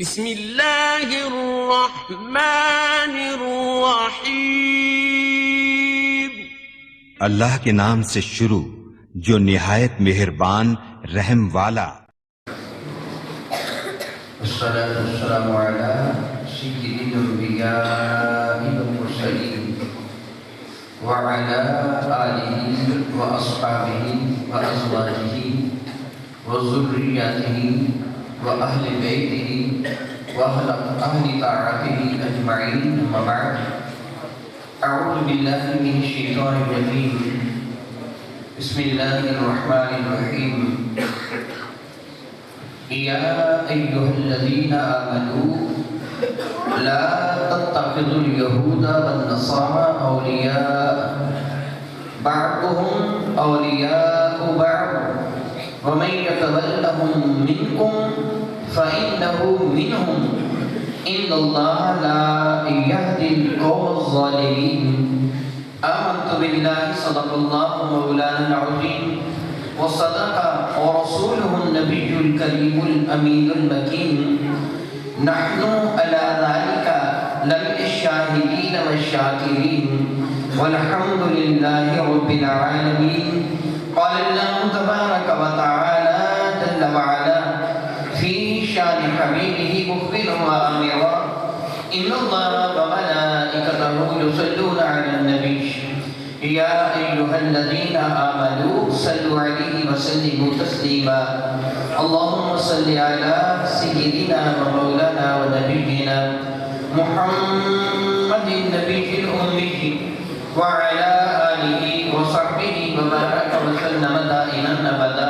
بسم اللہ الرحمن الرحیم۔ اللہ کے نام سے شروع جو نہایت مہربان رحم والا۔ والصلاة والسلام على سيد الأنبياء والمرسلين وعلى آله وأصحابه وأزواجه وذرياته وأهل بيته وأهل طاعته أجمعين، أما بعد، أعوذ بالله من الشيطان الرجيم، بسم الله الرحمن الرحيم، يا أيها الذين آمنوا لا تتخذوا اليهود والنصارى أولياء بعضهم أولياء بعض ومن يتولهم منكم فإنه منهم إن الله لا يهدي القوم الظالمين۔ آمنت بالله صدق الله مولانا العظيم وصدق ورسوله النبي الكريم الأمين المكين، نحن على ذلك لمن الشاهدين والشاكرين والحمد لله رب العالمين۔ قال الله تبارك وتعالى جل وعلا في شان حبيبه مخبرا وآمرا، إن الله وملائكته يصلون على النبي يا أيها الذين آمنوا صلوا عليه وسلموا تسليما۔ اللهم صل على سيدنا ومولانا ونبينا محمد النبي الأمي وعلى آله وصحبه وبارك وسلم دائما أبدا۔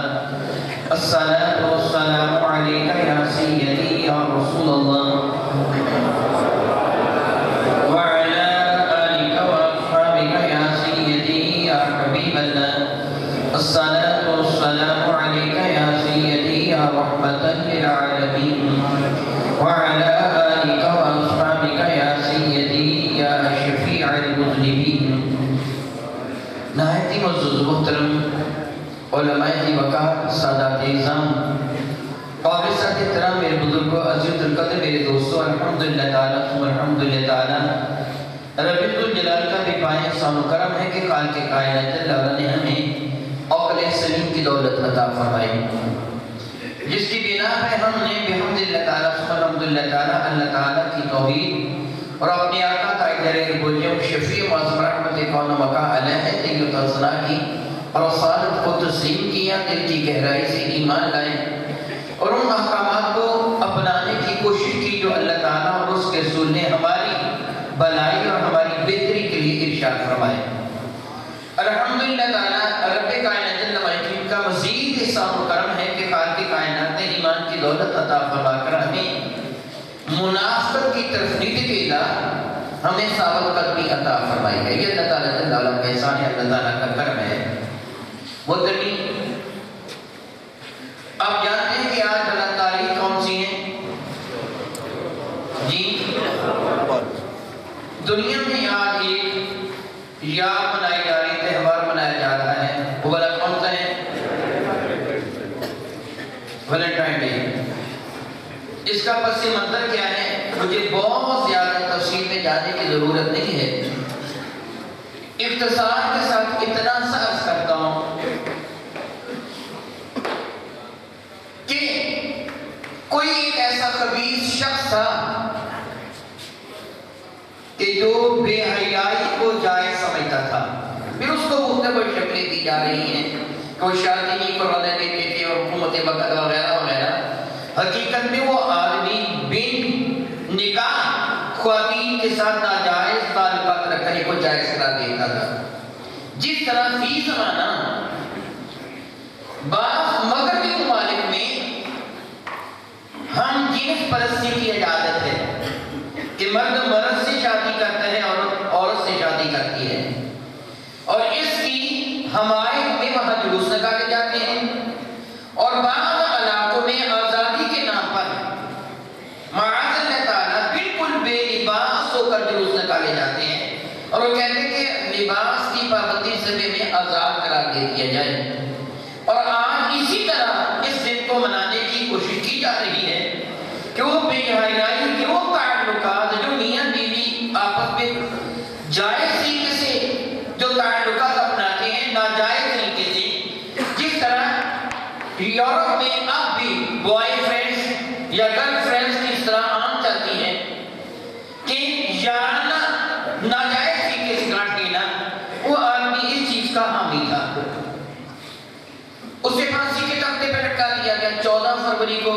الصلاة والسلام عليك يا سيدي يا رسول الله وعلى آلك وأصحابك يا سيدي يا حبيب الله۔ الصلاة والسلام عليك يا سيدي يا رحمة للعالمين وعلى آلك وأصحابك يا سيدي يا شفيع المذنبين۔ نہایت ہی معزز محترم علماء وقار، سادات اعظام، قابلات احترام، میرے بزرگوں، عزیز القدر، میرے دوستوں، الحمدللہ تعالیٰ ثم الحمدللہ تعالیٰ رب الجلال کا بھی پائیں احسان و کرم ہے کہ خالق کائنات اللہ نے ہمیں عقل سلیم کی دولت عطا فرمائی، جس کی بنا پہ ہم نے بحمدللہ تعالیٰ ثم الحمدللہ تعالیٰ اللہ تعالیٰ کی توحید اور اپنے آقا قائد ربوبیہ شفیع معظم رحمت کون وقع علیہ تیغ تزنا کی اور رسالت کو تسلیم کیا، دل کی گہرائی سے ایمان لائے اور ان احکامات کو اپنانے کی کوشش کی جو اللہ تعالیٰ اور اس کے رسول نے ہماری بھلائی اور ہماری بہتری کے لیے ارشاد فرمائے۔ الحمدللہ تعالیٰ رب کائنات المجید کا مزید احسان و کرم ہے کہ خالق کائنات نے ایمان کی دولت عطا فرما کر ہمیں منافقت کی طرف نہیں دھکیلا، ہمیں سابقت بھی عطا فرمائی ہے۔ یہ اللہ تعالیٰ کا احسان ہے، اللہ تعالیٰ کا کرم ہے۔ محترمین، آپ جانتے ہیں کہ آج اللہ تاریخ کون سی ہے؟ جی، دنیا میں آج ایک یاد منائی جا رہی، تہوار منایا جا رہا ہے، وہ والا کون سا ہے؟ Valentine day. اس کا پس منظر کیا ہے مجھے بہت زیادہ تفصیل میں جانے کی ضرورت نہیں ہے، اختصار کے ساتھ اتنا سا عرض کرتا ہوں کہ کوئی ایک ایسا خبیث شخص تھا کہ جو بے حیائی کو جائز سمجھتا تھا، پھر اس کو مختلف شکلیں دی جا رہی ہیں کہ وہ شادی نہیں کروانے دیتے تھے اور حکومت وقت وغیرہ وغیرہ۔ حقیقت میں وہ آدمی بن نکاح خواتین کے ساتھ ناجائز تعلقات رکھنے کو جائز قرار دیتا تھا۔ جس طرح فی زمانہ بعض مغربی ممالک میں ہم جنس پرستی کی اجازت ہے کہ مرد مرد سے شادی کرتا ہے اور عورت سے شادی کرتی ہے، اور اس کی حمایت میں وہاں جلوس نکالے جاتے ہیں، اور بعض علاقوں میں آزادی کے نام پر معاذ اللہ تعالیٰ بالکل بے لباس ہو کر جلوس نکالے جاتے ہیں، اور وہ کہتے ہیں کہ لباس کی پابندی سے ہمیں آزاد قرار دے دیا جائے۔ اور آج اسی طرح اس دن کو منانے کی کوشش کی جا رہی ہے کہ وہ بے بوائے فرینڈز یا گرل فرینڈز کی اس طرح عام چلتی ہیں کہ یارانہ ناجائز طریقے سے گانٹ لینا، وہ آدمی اس چیز کا حامی تھا، اسے پھانسی کے تختے پہ لٹکا دیا گیا 14 فروری کو۔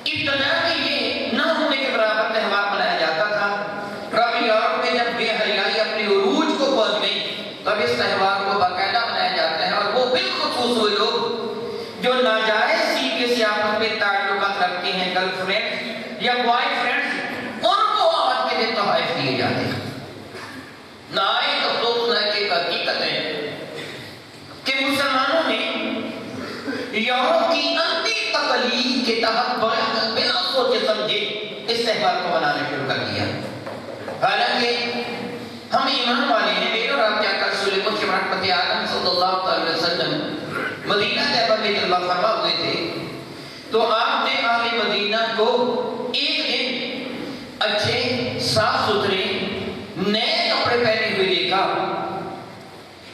ابتدا میں یہ نہ ہونے کے برابر تہوار منایا جاتا تھا، ربی یورپ میں جب بے حیائی اپنے عروج کو پہنچ گئی تب اس تہوار کو باقاعدہ منایا جاتا ہے، اور وہ بالخصوص وہ لوگ جو ناجائز طریقے سے آپس میں تعلقات رکھتے ہیں، گرل فرینڈ یا بوائے فرینڈ، ان کو آج کے دن تحائف دیے جاتے ہیں۔ نہایت افسوسناک ایک حقیقت ہے کہ مسلمانوں نے یورپ کی انتی تقلید کے تحت بنا سوچے سمجھے اس تہوار کو منانا شروع کر دیا۔ حالانکہ ہم ایمان والے ہیں، میرے اور آپ کیا کر رسول مکرم رحمت عالم صلی اللہ علیہ وسلم مدینہ طیبہ میں جلوہ فرما ہوئے تھے تو آپ نے اہل مدینہ کو ایک دن اچھے صاف ستھرے نئے کپڑے پہنے ہوئے دیکھا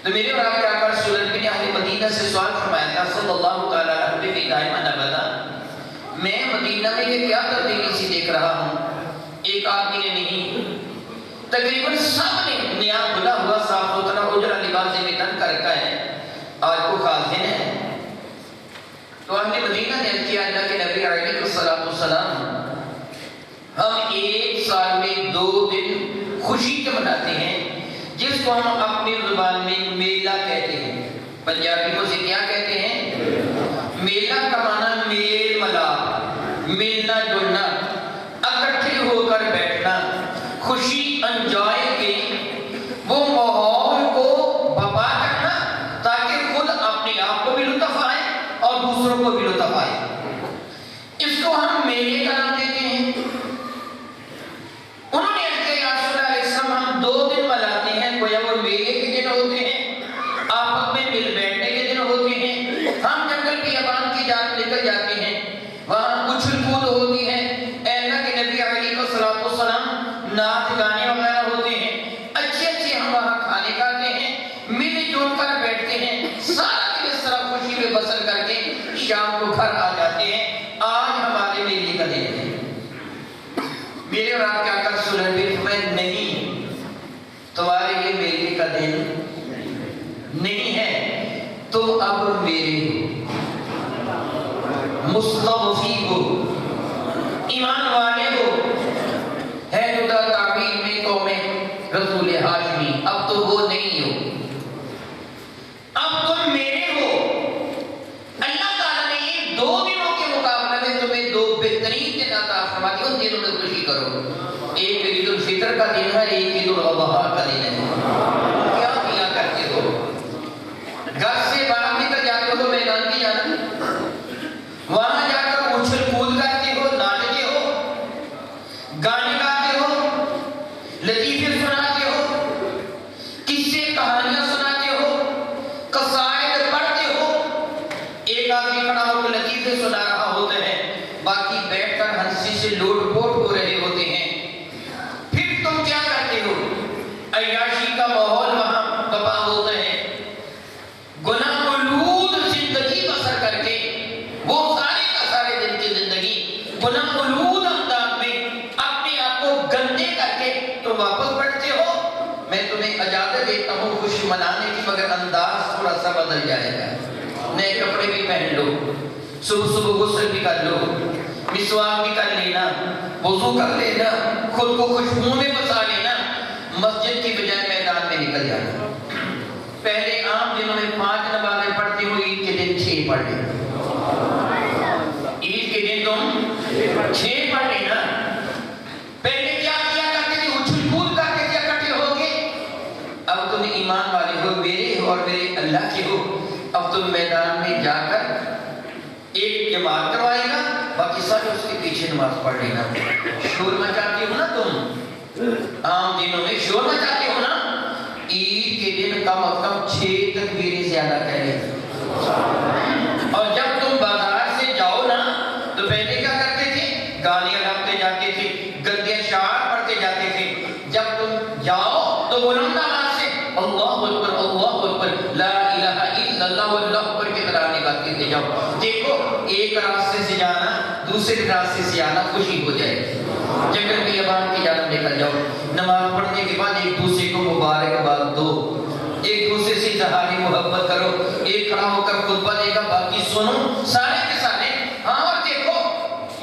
تو میرے اور آپ کیا کر رسول اللہ نے اہل مدینہ سے سوال فرمایا تھا صلی اللہ تعالیٰ علیہ وسلم، میں مدینہ میں یہ کیا تبدیلی سی دیکھ رہا ہوں؟ ایک آدمی نے نہیں، تقریباً سب نے نیا کھلا ہوا صاف ستھرا اجرا لباس میں تن کر رکھا ہے، آج کو خاص دن ہے۔ تو اہل مدینہ نے کیا اللہ کے نبی علیہ السلام، ہم ایک سال میں 2 دن خوشی کے مناتے ہیں جس کو ہم اپنی زبان میں میلہ کہتے ہیں، پنجابی کو سے کیا کہتے ہیں؟ میلہ کا معنی میل ملاپ، ملنا جلنا، اکٹھے ہو کر بیٹھنا، خوشی انجوائے کے وہ ماحول کو بپا کرنا تاکہ خود اپنے آپ کو بھی لطف آئے اور دوسروں کو بھی لطف آئے، اس کو ہم میلے کا نام دیتے ہیں۔ انہوں نے کہا یا رسول اللہ علیہ السلام ہم 2 دن مناتے ہیں، گویا وہ میلے کے دن ہوتے ہیں، آپس میں مل بیٹھنے کے دن ہوتے ہیں، ہم جنگل بیابان کی جانب نکل جاتے ہیں، وہاں اچھل کود ہوتی ہے، اے اللہ کے نبی علیہ السلام نعت گانے وغیرہ ہوتے ہیں، اچھے اچھے ہم وہاں کھانے کھاتے ہیں، مل جل کر بیٹھتے ہیں، سارا دن اس طرح خوشی میں بسر کر کے شام کو گھر آ جاتے ہیں۔ آج ہمارے میلے کا دن ہے، میرے اور آپ کیا کر سنیں میں نہیں، تمہارے یہ میلے کا دن نہیں ہے، تو اب میرے مستضعفی ہو، ایمان والے ہو، ہے جدا تعبیر میں قوم رسول ہاشمی، اب تو وہ نہیں ہو، اب تم میرے ہو۔ اللہ تعالیٰ نے یہ 2 دنوں کے مقابلے میں تمہیں 2 بہترین دن عطا فرما دی، ان دنوں میں خوشی کرو۔ ایک عید الفطر کا دن ہے، ایک عید الاضحیٰ کا دن ہے۔ کیا کیا کرتے ہو؟ گھر سے باہر نکل جاتے ہو میدان کی جانب، وہاں جا کر اچھل کود کرتے ہو، ناچتے ہو، گانے گاتے ہو، لطیفے سناتے ہو، قصے کہانیاں سناتے ہو، قصائد پڑھتے ہو۔ ایک آدمی کھڑا ہو کے لطیفے سنا رہا ہوتا ہے، باقی بیٹھ کر ہنسی سے لوٹ پوٹ ہو رہے ہوتے ہیں۔ پھر تم کیا کرتے ہو؟ عیاشی کا ماحول وہاں بپا ہوتا ہے، گناہ آلود زندگی بسر کر کے وہ سارے کا سارے دن کی زندگی گناہ آلود انداز میں اپنے آپ کو گندے کر کے تم واپس پڑھتے ہو۔ میں تمہیں اجازت دیتا ہوں خوشی منانے کی، مگر انداز تھوڑا سا بدل جائے گا، نئے کپڑے بھی پہن لو، صبح صبح غسل بھی کر لو، مسواک بھی کر لینا، وضو کر لینا، خود کو خوشبو میں بسا لینا، مسجد کی بجائے میدان میں نکل جانا۔ پہلے عام دنوں میں 5 نمازیں پڑھتی ہو، عید کے دن 6 پڑھ لینا، عید کے دن تم 6 پڑھ لینا۔ پہلے کیا کیا کرتے تھے؟ اچھل کود کرتے تھے اکٹھے ہو کے۔ اب تم ایمان والے ہو، میرے ہو اور میرے اللہ کے ہو، اب تم میدان میں جا کر ایک جماعت کروائے گا، باقی سارے اس کے پیچھے نماز پڑھ لینا۔ شور مچاتے ہو نا تم، عام دنوں میں شور مچاتے ہو نا، عید کے دن کم از کم 6 تکبیریں زیادہ کہہ لیں۔ اور جب تم بازار سے جاؤ نا تو پہلے کیا کرتے تھے؟ گالیاں لگتے جاتے تھے، گندے اشعار پڑھتے جاتے تھے۔ جب تم جاؤ تو بلند آواز سے اللہ اکبر اللہ اکبر لا الہ الا اللہ واللہ اکبر کی طرح نگاہتے تھے۔ جاؤ دیکھو ایک رات دوسرے راستے سے آنا خوشی ہو جائے. جنگل بیابان کی جانب نکل جاؤ, نماز پڑھنے کے بعد ایک دوسرے کو مبارکباد دو, ایک دوسرے سے اظہار محبت کرو. ایک کھڑا ہو کر خطبہ دے گا, باقی سنو سارے کے سارے. ہاں, اور دیکھو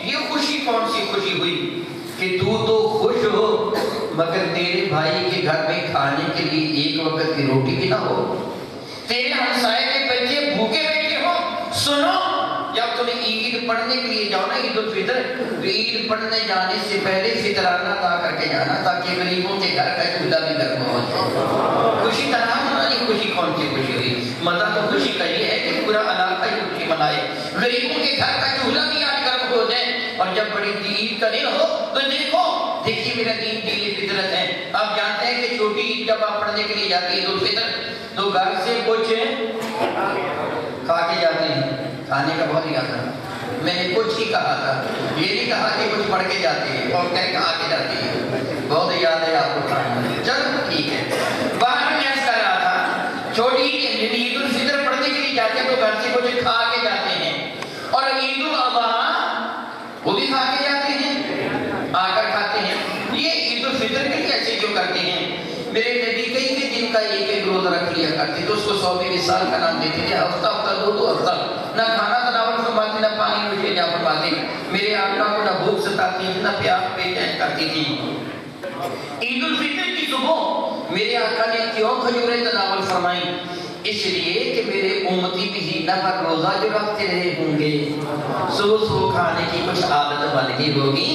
یہ خوشی کون سی خوشی ہوئی کہ تو خوش ہو مگر تیرے بھائی کے گھر میں کھانے کے لیے ایک وقت کی روٹی بھی نہ ہو, تیرے ہمسائے کے بچے بھوکے بیٹھے ہو. سنو, جب تمہیں عید پڑھنے کے لیے جاؤ نا, عید الفطر, تو عید پڑھنے جانے سے پہلے فطرانہ ادا کر کے جانا تاکہ غریبوں کے گھر کا چولہا بھی گرم ہو جائے. خوشی طرح منانی, خوشی کون سی خوشی ہوئی؟ مزہ تو خوشی کا یہ ہے کہ پورا علاقہ ہی خوشی منائے, غریبوں کے گھر کا چولہا بھی آج گرم ہو جائے. اور جب بڑی عید کا دن ہو تو دیکھیے میرا دین دین فطرت ہے. آپ جانتے ہیں کہ چھوٹی عید جب آپ پڑھنے کے لیے جاتی ہے عید الفطر, تو گھر سے کچھ کھا کے جاتے ہیں. کھانے کا بہت یاد ہے, میں نے کچھ ہی کہا تھا, یہ نہیں کہا کہ کچھ پڑھ کے جاتے ہیں اور کہا کے جاتے ہیں. بہت یاد ہے آپ کو کھانا. چلو ٹھیک ہے. باہر میں ایسا کر رہا تھا, چھوٹی عید الفطر پڑھنے کے لیے جاتے ہیں تو گھر سے کچھ کھا کے جاتے ہیں, اور عید الاضحیٰ وہ بھی کھا کے جاتے ہیں, آ کر کھاتے ہیں. یہ عید الفطر کے لیے ایسے جو کرتے ہیں. میرے نبی کئی کے دن کا ایک ایک روزہ رکھ لیا کرتے تو اس کو 100 وصال کا نام دیتے تھے. ہفتہ ہفتہ دو ہفتہ نہ کھانا تناول فرماتے نہ پانی نوشے جا فرماتے. میرے آقا کو نہ بھوک ستاتی نہ پیاس بے چین کرتی تھی. عید الفطر کی صبح میرے آقا نے کیوں کھجوریں تناول فرمائی؟ اس لیے کہ میرے امتی بھی نہ ہر روزہ جو رکھتے رہے ہوں گے, صبح کھانے کی کچھ عادت بن گئی ہوگی.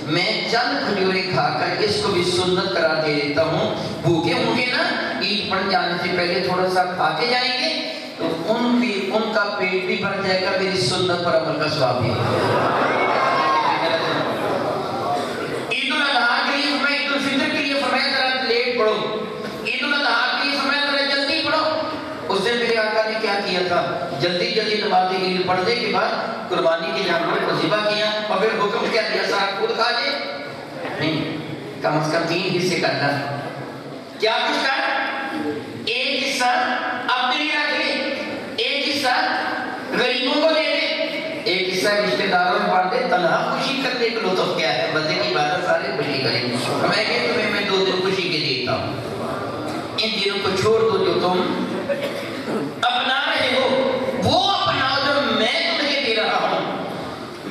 میں چند کھجوریں کھا کر اس کو بھی سنت قرار دے دیتا ہوں. بھوکے ہوں گے نا, عید پڑھ جانے سے پہلے تھوڑا سا کھا کے جائیں گے تو ان کا پیٹ بھی بھر جائے گا, میری سنت پر عمل کا ثواب بھی. عید الاضحیٰ کے لیے فرمایا, عید الفطر کے لیے فرمایا ذرا لیٹ پڑھو, عید الاضحیٰ کے لیے فرمایا ذرا جلدی پڑھو. اس دن میرے آقا نے کیا کیا تھا, جلدی جلدی نماز عید پڑھنے کے بعد قربانی کے جانور کو ذبح کیا, اور پھر حکم کیا دیا صاحب خود کھا لے. نہیں, کم از کم 3 حصے کرنا. کیا کچھ کر, ایک حصہ اپنے لیے رکھ لے, ایک حصہ غریبوں کو دے دے, ایک حصہ رشتے داروں میں بانٹ دے. تنہا خوشی کرنے کا لطف کیا ہے, بندے کی عبادت سارے خوشی کریں. میں کہ تمہیں میں 2 دن خوشی کے دیتا ہوں, ان دنوں کو چھوڑ دو جو تم اپنا رہے ہو, وہ اپناؤ جو میں تمہیں دے رہا ہوں.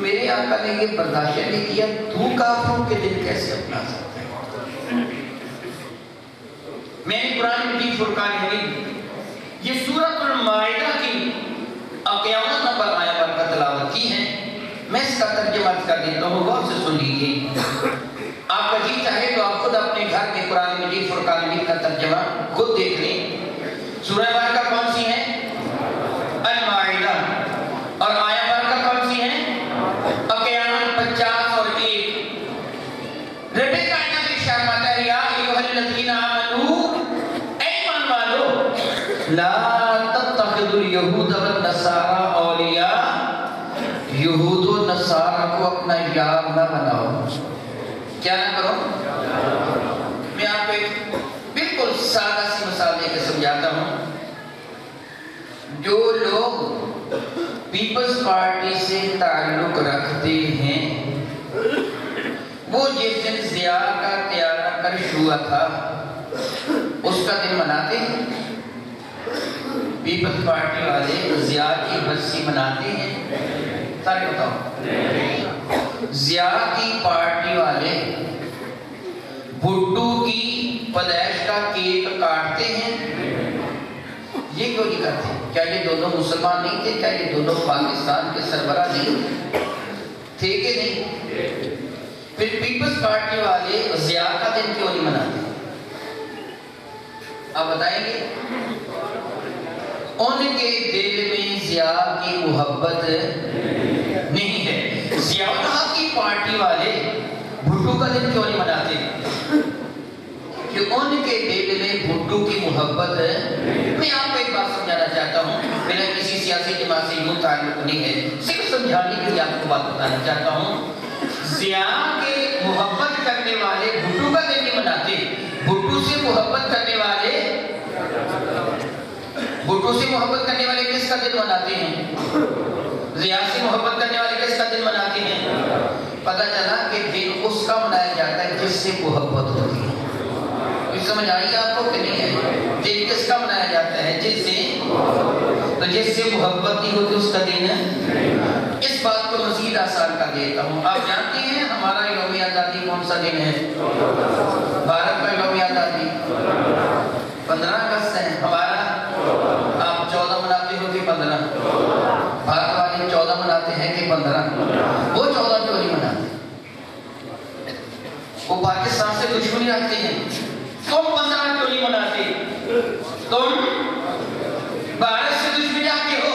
میرے آقا نے یہ برداشت نہیں کیا, تو کافروں کے دن کیسے اپنا سکتا ہے. میں نے قرآن مجید فرقان حمید یہ سورۃ المائدہ کی قیامت نمبر آیا پر کا تلاوت کی ہے. میں اس کا ترجمہ کر دیتا ہوں, غور سے سن لیجیے. آپ کا جی چاہے تو آپ خود اپنے گھر میں قرآن مجید فرقان حمید کا ترجمہ خود دیکھ لیں. سورہ بارکہ کون سی ہے؟ المائدہ. اور آیا بارکہ کون سی ہے؟ قیامت 50 اور 1. رب کائنات ارشاد فرماتا ہے, یا ایھا الذین آمنوا, اے ایمان والو, لا تتخذوا اليہود والنصارى اولیاء, یہود و نصارہ کو اپنا یار نہ بناؤ. کیا نہ کرو؟ میں آپ کو ایک بالکل سادہ سی مثال دے کے سمجھاتا ہوں. جو لوگ پیپلز پارٹی سے تعلق رکھتے ہیں وہ جس دن ضیاء کا طیارہ کرش ہوا تھا اس کا دن مناتے ہیں. پیپلز پارٹی والے ضیاء کی برسی مناتے ہیں, سارے بتاؤ. ضیاء کی پارٹی والے بھٹو کی پیدائش کا کیک کاٹتے ہیں, یہ کیوں نہیں کرتے؟ کیا یہ دونوں مسلمان نہیں تھے؟ کیا یہ دونوں پاکستان کے سربراہ نہیں تھے کہ نہیں؟ پھر پیپلز پارٹی والے ضیاء کا دن کیوں نہیں مناتے؟ آپ بتائیں گے. ان کے دل میں ضیاء کی محبت نہیں ہے. ضیاء الحق کی پارٹی والے بھٹو کا دن کیوں نہیں مناتے؟ کہ ان کے دل میں بھٹو کی محبت ہے. میں آپ کو ایک بات سمجھانا چاہتا ہوں, میرا کسی سیاسی جماعت سے یوں تعلق نہیں ہے, صرف سمجھانے کے لیے آپ کو بات بتانا چاہتا ہوں. ضیاء کے محبت کرنے والے بھٹو کا دن نہیں مناتے. بھٹو سے محبت کرنے والے کس کا دن مناتے ہیں؟ ضیاء سے محبت کرنے والے کس کا دن مناتے ہیں؟ پتہ چلا کہ دن اس کا منایا جاتا ہے جس سے محبت ہوتی ہے. کچھ سمجھ آئی آپ کو کہ نہیں ہے؟ دن کس کا منایا جاتا ہے؟ جس سے، تو جس سے محبت نہیں ہوتی اس کا دن ہے. اس بات کو مزید آسان کر دیتا ہوں. آپ جانتے ہیں ہمارا یوم آزادی کون سا دن ہے؟ بھارت کا یوم آزادی 15 اگست ہے. ہمارا آپ 14 مناتے ہو کہ 15؟ بھارت والے 14 مناتے ہیں کہ 15؟ وہ 14 کیوں نہیں مناتے؟ وہ پاکستان سے دشمنی رکھتے ہیں. تم 15 کیوں نہیں مناتے؟ تم بھارت سے دشمنی رکھتے ہو.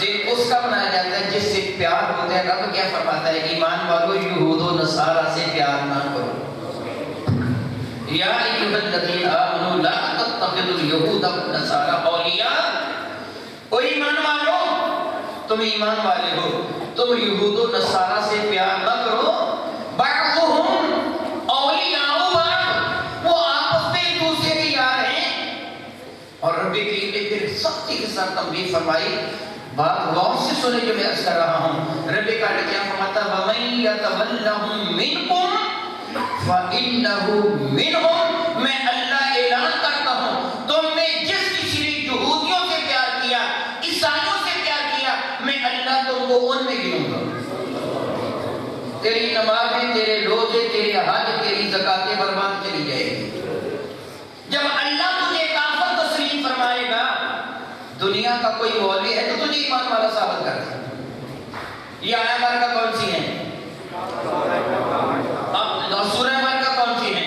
دن اس کا منایا جاتا ہے جس سے پیار ہوتا ہے. رب کیا فرماتا ہے؟ ایمان والو یہود و نصارہ سے پیار نہ کرو. یا ایھا الذین آمنوا لا تتخذوا اليہود والنصارى اولیاء. او ایمان والو، تم ایمان والے ہو، تم یہود و نصارہ سے پیار نہ کرو. بعضهم اولیاء بعض، وہ آپس میں ایک دوسرے کے یار ہیں. اور رب کریم نے پھر سختی کے ساتھ تنبیہ فرمائی. بات غور سے سنے جو میں عرض کر رہا ہوں. رب کا کیا فرماتا ہے؟ وَمَن يَتَوَلَّهُم مِّنكُمْ فَإِنَّهُ مِنْهُمْ. میں اللہ اعلان کرتا ہوں تم نے جس کسی نے یہودیوں سے پیار کیا، عیسائیوں سے پیار کیا، میں اللہ تم کو ان میں گنوں گا. تیری نمازیں، تیرے روزے، تیرے حج، تیری زکاتیں برباد چلی جائے گی. جب اللہ تجھے کافر تسلیم فرمائے گا، دنیا کا کوئی مولوی ہے تو تجھے ایمان والا ثابت کر دے. یہ آیا بارکہ کون سی ہے؟ اب سورہ بارکہ کون سی ہے؟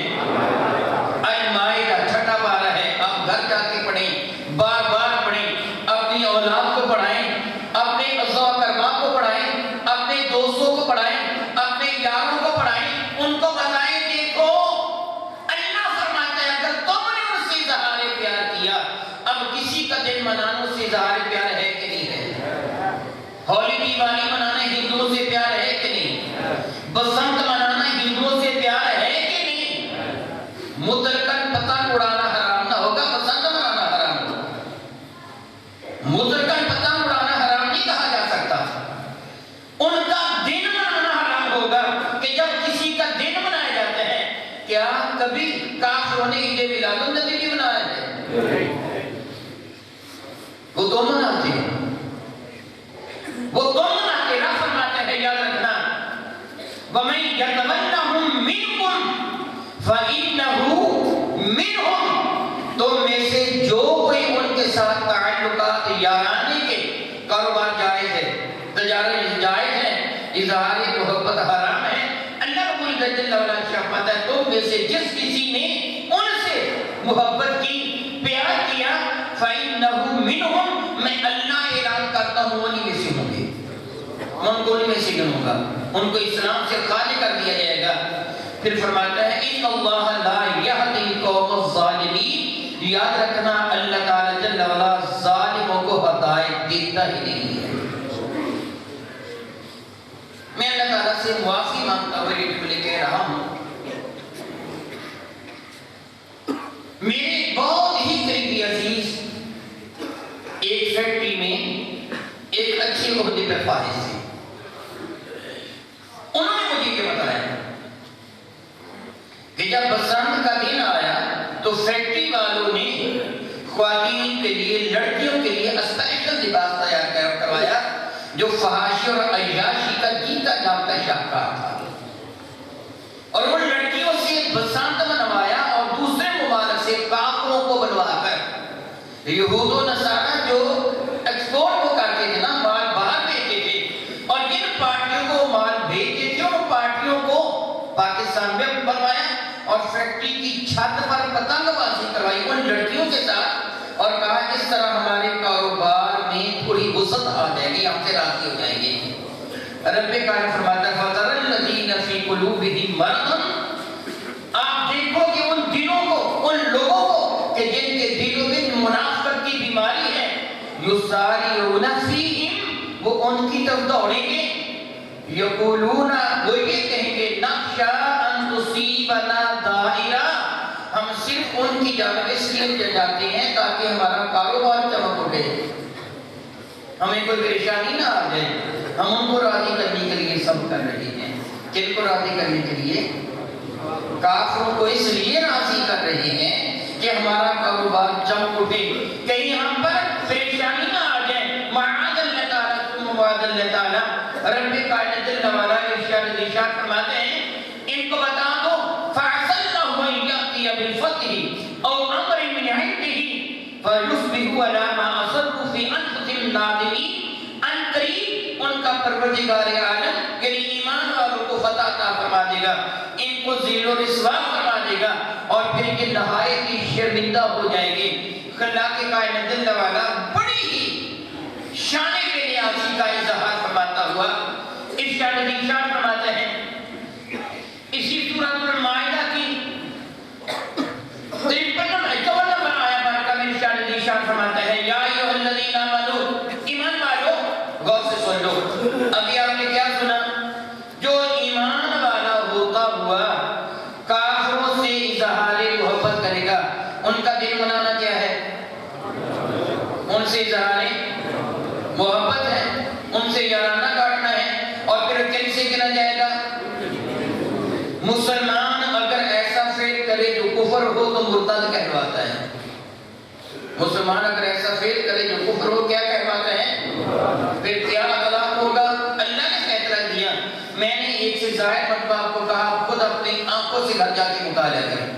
المائدہ، چھٹا پارہ ہے. اب گھر جا کے پڑھیں، بار بار پڑھیں، اپنی اولاد کو پڑھائیں، اپنے ازواج و کرباب کو پڑھائیں، اپنے دوستوں کو پڑھائیں، اپنے یاروں کو پڑھائیں، ان کو بتائیں دیکھو اللہ فرماتا ہے اگر تم نے ان سے اظہار پیار کیا. اب کسی کا دن منانا سے اظہار پیار ہے کہ نہیں ہے؟ ہولی دیوالی منانا ہندوؤں سے پیار ہے کہ نہیں؟ بسنت منانا ہندوؤں سے پیار ہے کہ نہیں؟ مطلقاً پتنگ اڑانا حرام نہ ہوگا، بسنت منانا حرام ہوگا. مطلقاً پتنگ اڑانا حرام نہیں کہا جا سکتا. ان کا دن منانا حرام ہوگا کہ جب کسی کا دن منایا جاتا ہے. کیا کبھی کافروں نے عید میلاد النبی بھی منایا ہے؟ وہ تو مناتے ہیں، وہ تو مناتے. رب فرماتا ہے یاد رکھنا وَمَن يَتَوَلَّهُم مِّنكُمْ فَإِنَّهُ مِنْهُمْ. تم میں سے جو کوئی ان کے ساتھ تعلقات یارانہ کے کاروبار جائز ہے، تجارت جائز ہے، اظہار محبت حرام ہے. اللہ رب العزت جل وعلا فرماتا ہے تم میں سے جس کسی نے ان سے محبت کی، پیار کیا، فَإِنَّهُ مِنْهُمْ. میں اللہ اعلان کرتا ہوں انہی میں سے ہوں گے. میں ان کو انہی میں سے گنوں گا، ان کو اسلام سے خالی کر دیا جائے گا. پھر فرماتا ہے ان اللہ لا یہدی القوم الظالمین. یاد رکھنا اللہ تعالی جل وعلا ظالموں کو ہدایت دیتا ہی نہیں ہے. میں اللہ تعالیٰ سے معافی مانگتا ہوں یہ جملے کہہ رہا ہوں. میرے بہت ہی قریبی عزیز ایک فیکٹری میں ایک اچھے عہدے پر فائز تھے. انہوں نے مجھے یہ بتایا کہ جب بسنت کا دن آیا تو فیکٹری والوں نے خواتین کے لیے، لڑکیوں کے لیے اسپیشل لباس تیار کروایا جو فحاشی اور عیاشی کا جیتا جاگتا شاہکار تھا. اور وہ لڑکیوں سے بسنت منوایا اور دوسرے ممالک سے کافروں کو بنوا کر، یہود و نصارہ جو ایکسپورٹ کو کرتے تھے نا، مال باہر بھیجتے تھے، اور جن پارٹیوں کو مال بھیجتے تھے ان پارٹیوں کو پاکستان میں بنوایا اور فیکٹری کی چھت پر پتنگ بازی کروائی ان لڑکیوں کے ساتھ، اور کہا اس طرح ہمارے کاروبار میں تھوڑی وسعت آ جائے گی، ہم سے راضی ہو جائیں گے. رب کریم فرماتا ہے فَتَرَى الَّذِينَ فِي قُلُوبِهِم مَرَضٌ. آپ دیکھو کہ ان دلوں کو، ان لوگوں کو کہ جن کے دلوں میں منافقت کی بیماری ہے، یُسَارِعُونَ فِیہِم، وہ ان کی طرف دوڑیں گے. یقولون، وہ یہ کہیں گے نخشیٰ ان تصیبنا دائرہ، ہم صرف ان کی جانب اس لیے جاتے ہیں تاکہ ہمارا کاروبار چمک اٹھے، ہمیں کوئی پریشانی نہ آ جائے. ہم ان کو راضی کرنے کے لیے سب کر رہے ہیں. کن کو راضی کرنے کے لیے؟ کافروں کو اس لیے راضی کر رہے ہیں کہ ہمارا کاروبار چمک اٹھے، کہیں ہم پر پریشانی نہ آ جائے۔ معاذ اللہ تعالیٰ ثم معاذ اللہ تعالیٰ، رب کائنات جل وعلا ارشاد فرماتے ہیں ان کو بتا دو فَعَسَى اللَّهُ أَن يَأْتِيَ بِالْفَتْحِ أَوْ أَمْرٍ مِّنْ عِندِهِ فَيُصْبِحُوا عَلَىٰ مَا أَصَرُّوا فِي أَنفُسِهِمْ نَادِمِينَ۔ ان قریب ان کا پروردگار عالم یعنی ایمان والوں کو فتح عطا فرما دے گا، ان کو ذل و رسوا فرما دے گا، اور پھر یہ نہایت ہی شرمندہ ہو جائیں گے۔ خلاق کائنات جل وعلا بڑی ہی شان بے نیازی کا اظہار فرماتا ہوا ارشاد فرماتے ہیں اسی سورۃ المائدہ کی 53 نمبر آیت بارکہ میں ارشاد فرماتا ہے یا ایھا الذین آمنوا، ایمان والو غور سے سن لو۔ ابھی آپ نے کیا سنا؟ جو ایمان والا ہوتا ہوا کافروں سے اظہار محبت کرے گا، ان کا دل منانا کیا ہے؟ ان سے اظہار محبت ہے، ان سے یارانہ کاٹنا ہے، اور پھر کن سے گنا جائے گا؟ مسلمان اگر ایسا فعل کرے جو کفر ہو تو مرتد کہلواتا ہے۔ مسلمان اگر ایسا فعل کرے جو کفر ہو کیا کہلواتا ہے؟ پھر کیا طلاق ہوگا؟ اللہ نے فیصلہ دیا۔ میں نے ایک سے زائد مرتبہ آپ کو کہا خود اپنی آنکھوں سے گھر جا کے مطالعہ کریں،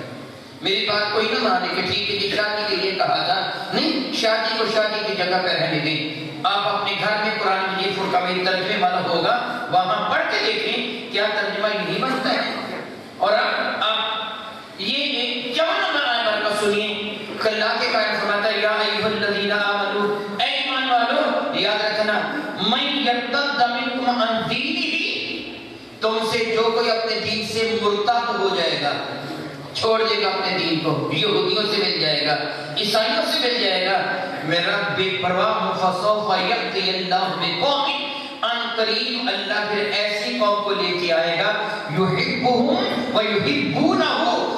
میری بات کوئی نہ مانے کہ ٹھیک ہے جی شادی کے لیے کہا تھا، نہیں، شادی کو شادی کی جگہ پہ رہنے دیں۔ آپ اپنے گھر میں قرآن مجید فرقہ میں ترجمے والا ہوگا، وہاں پڑھ کے دیکھیں کیا ترجمہ یہی بنتا ہے۔ اور اب آپ یہ 54 نمبر آیت بارکہ سنیے، خلاق کائنات فرماتا ہے یا ایھا الذین آمنوا، اے ایمان والو یاد رکھنا، من یرتد منکم عن دینہ، تم سے جو کوئی اپنے دین سے مرتد ہو جائے گا، چھوڑ دے گا اپنے دین کو، یہودیوں سے مل جائے گا، عیسائیوں سے مل جائے گا، میرا بے پرواہ فسوف یأتی اللہ بقوم، ان قریب اللہ پھر ایسی قوم کو لے کے آئے گا یحبہم ویحبونہ،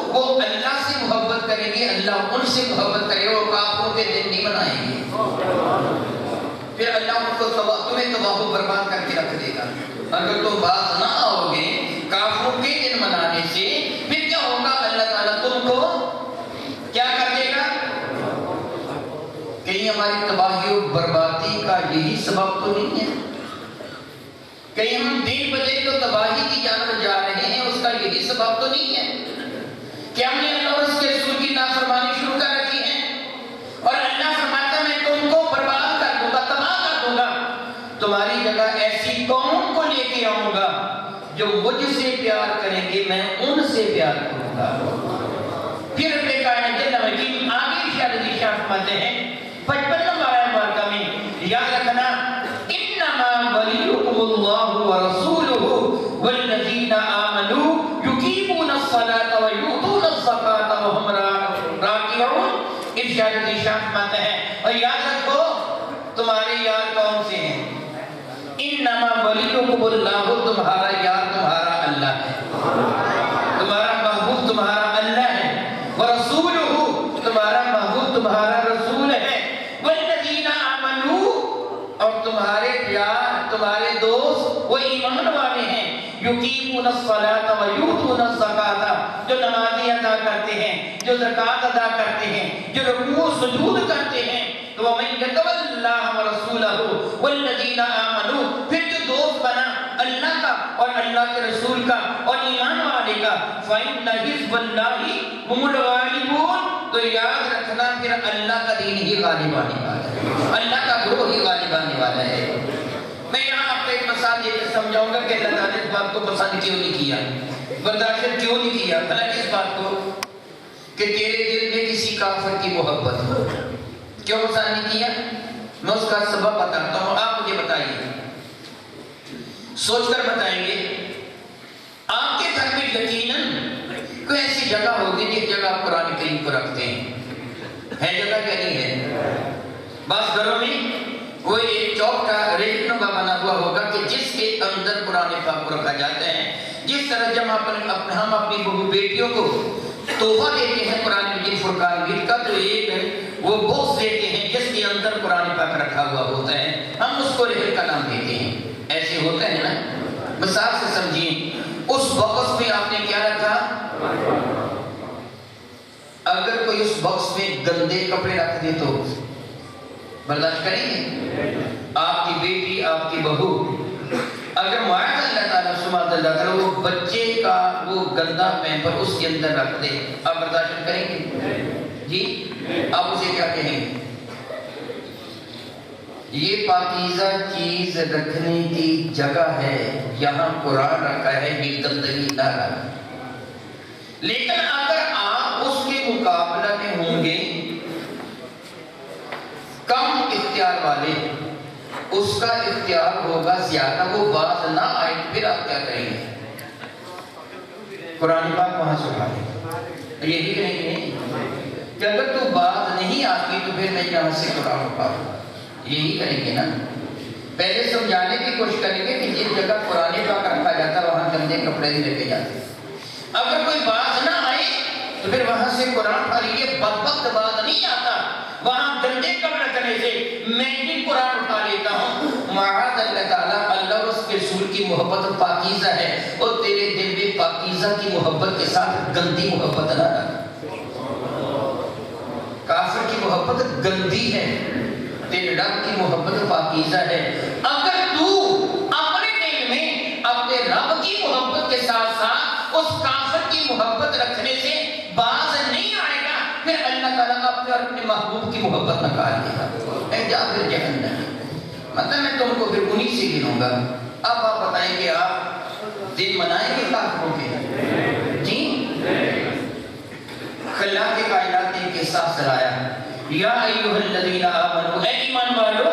وہ اللہ سے محبت کریں گے، اللہ ان سے محبت کرے گا، وہ کافروں کے دل نہیں بنائیں گے۔ پھر اللہ ان کو تمہیں تباہ و برباد کر کے رکھ دے گا۔ اگر تم باز نہ آؤ گے کافروں کے دن منانے سے، پھر کیا ہوگا؟ اللہ تعالیٰ تم کو کیا کر دے گا؟ کہیں ہماری تباہی و بربادی کا یہی سبب تو نہیں ہے؟ کہیں ہم دین بدلے تو تباہی کی جانب جا رہے ہیں، اس کا یہی سبب تو نہیں ہے کہ ہم نے اللہ اور اس کے رسول کی نافرمانی شروع کر رکھی ہے؟ اور اللہ فرماتا ہے میں تم کو برباد کر دوں گا، تباہ کر دوں گا، تمہاری جگہ ایسی قوم کو لے کے آؤں گا جو مجھ سے پیار کریں گے، میں ان سے پیار کروں گا۔ پھر رب کائنات جل وعلا آگے ارشاد فرماتے ہیں 55 نمبر آیت بارکہ میں یاد رکھنا انما ولیکم اللہ ورسولہ والذین آمنوا یقیمون الصلاۃ ویؤتون الزکاۃ وہم راکعون۔ ارشاد فرماتے ہیں اور یاد رکھو تمہارے یار کون سے ہیں؟ انما ولیکم اللہ، تمہارا یار تمہارا اللہ ہے، تمہارا محبوب تمہارا اللہ ہے، ورسولہ تمہارا محبوب تمہارا رسول ہے، والذین آمنوا اور تمہارے پیار تمہارے دوست وہ ایمان والے ہیں، یقیمون الصلاۃ ویؤتون الزکاۃ، جو نمازیں ادا کرتے ہیں، جو زکوٰۃ ادا کرتے ہیں، جو رکوع و سجود کرتے ہیں۔ وَمَن يَتَوَلَّ اللَّهَ وَرَسُولَهُ وَالَّذِينَ آمَنُوا، پھر جو دوست بنا اللہ کا اور اللہ کے رسول کا اور ایمان والے کا، فَإِنَّ حِزْبَ اللَّهِ هُمُ الْغَالِبُونَ، تو یاد رکھنا پھر اللہ کا دین ہی غالب آنے والا ہے، اللہ کا گروہ ہی غالب آنے والا ہے۔ میں یہاں آپ کو ایک مثال دے کر سمجھاؤں گا کہ اللہ تعالیٰ نے اس بات کو پسند کیوں نہیں کیا، برداشت کیوں نہیں کیا، بھلا اس بات کو کہ تیرے دل میں کسی کافر کی محبت ہو، کیوں پسند نہیں کیا؟ میں اس کا سبب بتاتا ہوں، آپ مجھے بتائیے، سوچ کر بتائیں گے۔ آپ کے گھر میں یقیناً کوئی ایسی جگہ ہوگی جس جگہ آپ قرآن کریم کو رکھتے ہیں، ہے جگہ کیا نہیں ہے؟ بعض گھروں میں وہ ایک چوک کا ریل نما بنا ہوا ہوگا کہ جس کے اندر قرآن پاک کو رکھا جاتا ہے۔ جس طرح جب ہم اپنی بہو بیٹیوں کو تحفہ دیتے ہیں قرآن مجید فرقان مجید کا، تو ایک وہ باکس دیتے ہیں جس کے اندر قرآن پاک رکھا ہوا ہوتا ہے، ہم اس کو ریل کا نام دیتے ہیں، ایسے ہوتا ہے نا۔ مثال سے سمجھیں، اس گندے کپڑے رکھ دے تو برداشت کریں گے؟ آپ کی بیٹی، آپ کی بہو اگر معاذ اللہ تعالیٰ سبحان اللہ تعالیٰ وہ بچے کا وہ گندا پیمپر اس کے اندر رکھ دے، آپ برداشت کریں گے؟ جی آپ اسے کیا کہیں گے؟ یہ پاکیزہ چیز رکھنے کی جگہ ہے، یہاں قرآن رکھا ہے، یہ گندگی نہ رکھ۔ لیکن اگر آپ اس کے مقابلہ میں ہوں گے کم اختیار والے، اس کا اختیار ہوگا زیادہ، وہ باز نہ آئے، پھر آپ کیا کریں گے؟ قرآن پاک وہاں سے اٹھا لیں، یہی کہیں گے کہ اگر تو باز نہیں آتی تو پھر میں یہاں سے قرآن اٹھاؤں، یہی کریں گے نا۔ پہلے سمجھانے کی کوشش کریں گے کہ جس جگہ قرآن پاک رکھا جاتا وہاں گندے کپڑے نہیں رکھے جاتے۔ اگر کوئی باز نہ آئے تو پھر وہاں سے قرآن اٹھا لیجیے، بدبخت باز نہیں آتا وہاں گندے کپڑے رکھنے سے، میں بھی قرآن اٹھا لیتا ہوں۔ معاذ اللہ تعالیٰ، اللہ اور اس کے رسول کی محبت پاکیزہ ہے، اور تیرے دل میں پاکیزہ کی محبت کے ساتھ گندی محبت نہ رکھ۔ کافر کی محبت گندی ہے، تیرے رب کی محبت پاکیزہ ہے۔ اگر تو اپنے دل میں اپنے رب کی محبت کے ساتھ ساتھ اس کافر کی محبت رکھنے سے باز نہیں آئے گا، پھر اللہ تعالیٰ اپنے اور اپنے محبوب کی محبت نکال دے گا، اے جا پھر جہنم۔ مطلب میں تم کو پھر انہی سے گنوں گا۔ اب آپ بتائیں کہ آپ دن منائیں گے کافروں کے؟ جی خلا کے کائنات نے کے ساتھ سلایا، یا ایوہ الذین آمنوا، اے ایمان والو،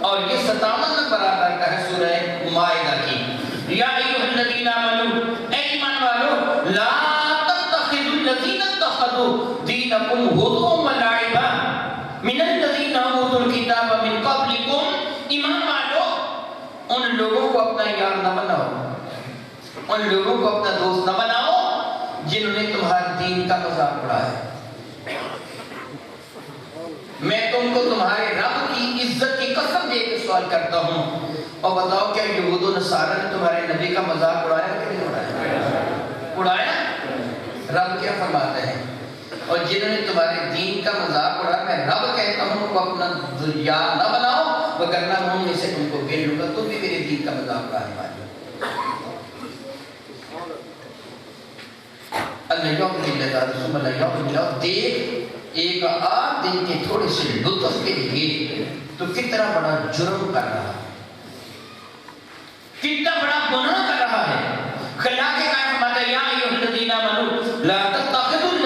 اور یہ 57 نمبر آیت ہے سورہ مائدہ کی۔ یا ایوہ الذین آمنوا، اے ایمان والو، لا تتخذوا الذین اتخذوا دینکم ہزوا ولعبا من الذین اوتوا الکتاب من قبلکم، ایمان والو ان لوگوں کو اپنا یار نہ بناؤ، ان لوگوں کو اپنا دوست نہ بناؤ جنہوں نے تمہارے دین کا مذاق اڑایا۔ میں تم کو تمہارے رب کی عزت کی قسم دے کے سوال کرتا ہوں، اور بتاؤ کیا یہود و نصارہ نے تمہارے نبی کا مذاق اڑایا کہ نہیں اڑایا؟ اڑایا؟ رب کیا فرماتا ہے؟ اور جنہوں نے تمہارے دین کا مذاق اڑایا، میں رب کہتا ہوں کو اپنا یار نہ بناؤ، وگرنہ ہوں میں سے تم کو گھیر لوں گا، تم بھی میرے دین کا مذاق اڑانے والے۔ اللہ یوم اللہ تعالیٰ ثم اللہ یوم اللہ، دیکھ ایک آدھ دن کے تھوڑے سے لطف کے لیے تو کتنا بڑا جرم کر رہا ہے، کتنا بڑا گناہ کر رہا ہے۔ خلا کے قائم فرماتا ہے، یا ایھا الذین آمنوا لا تتخذوا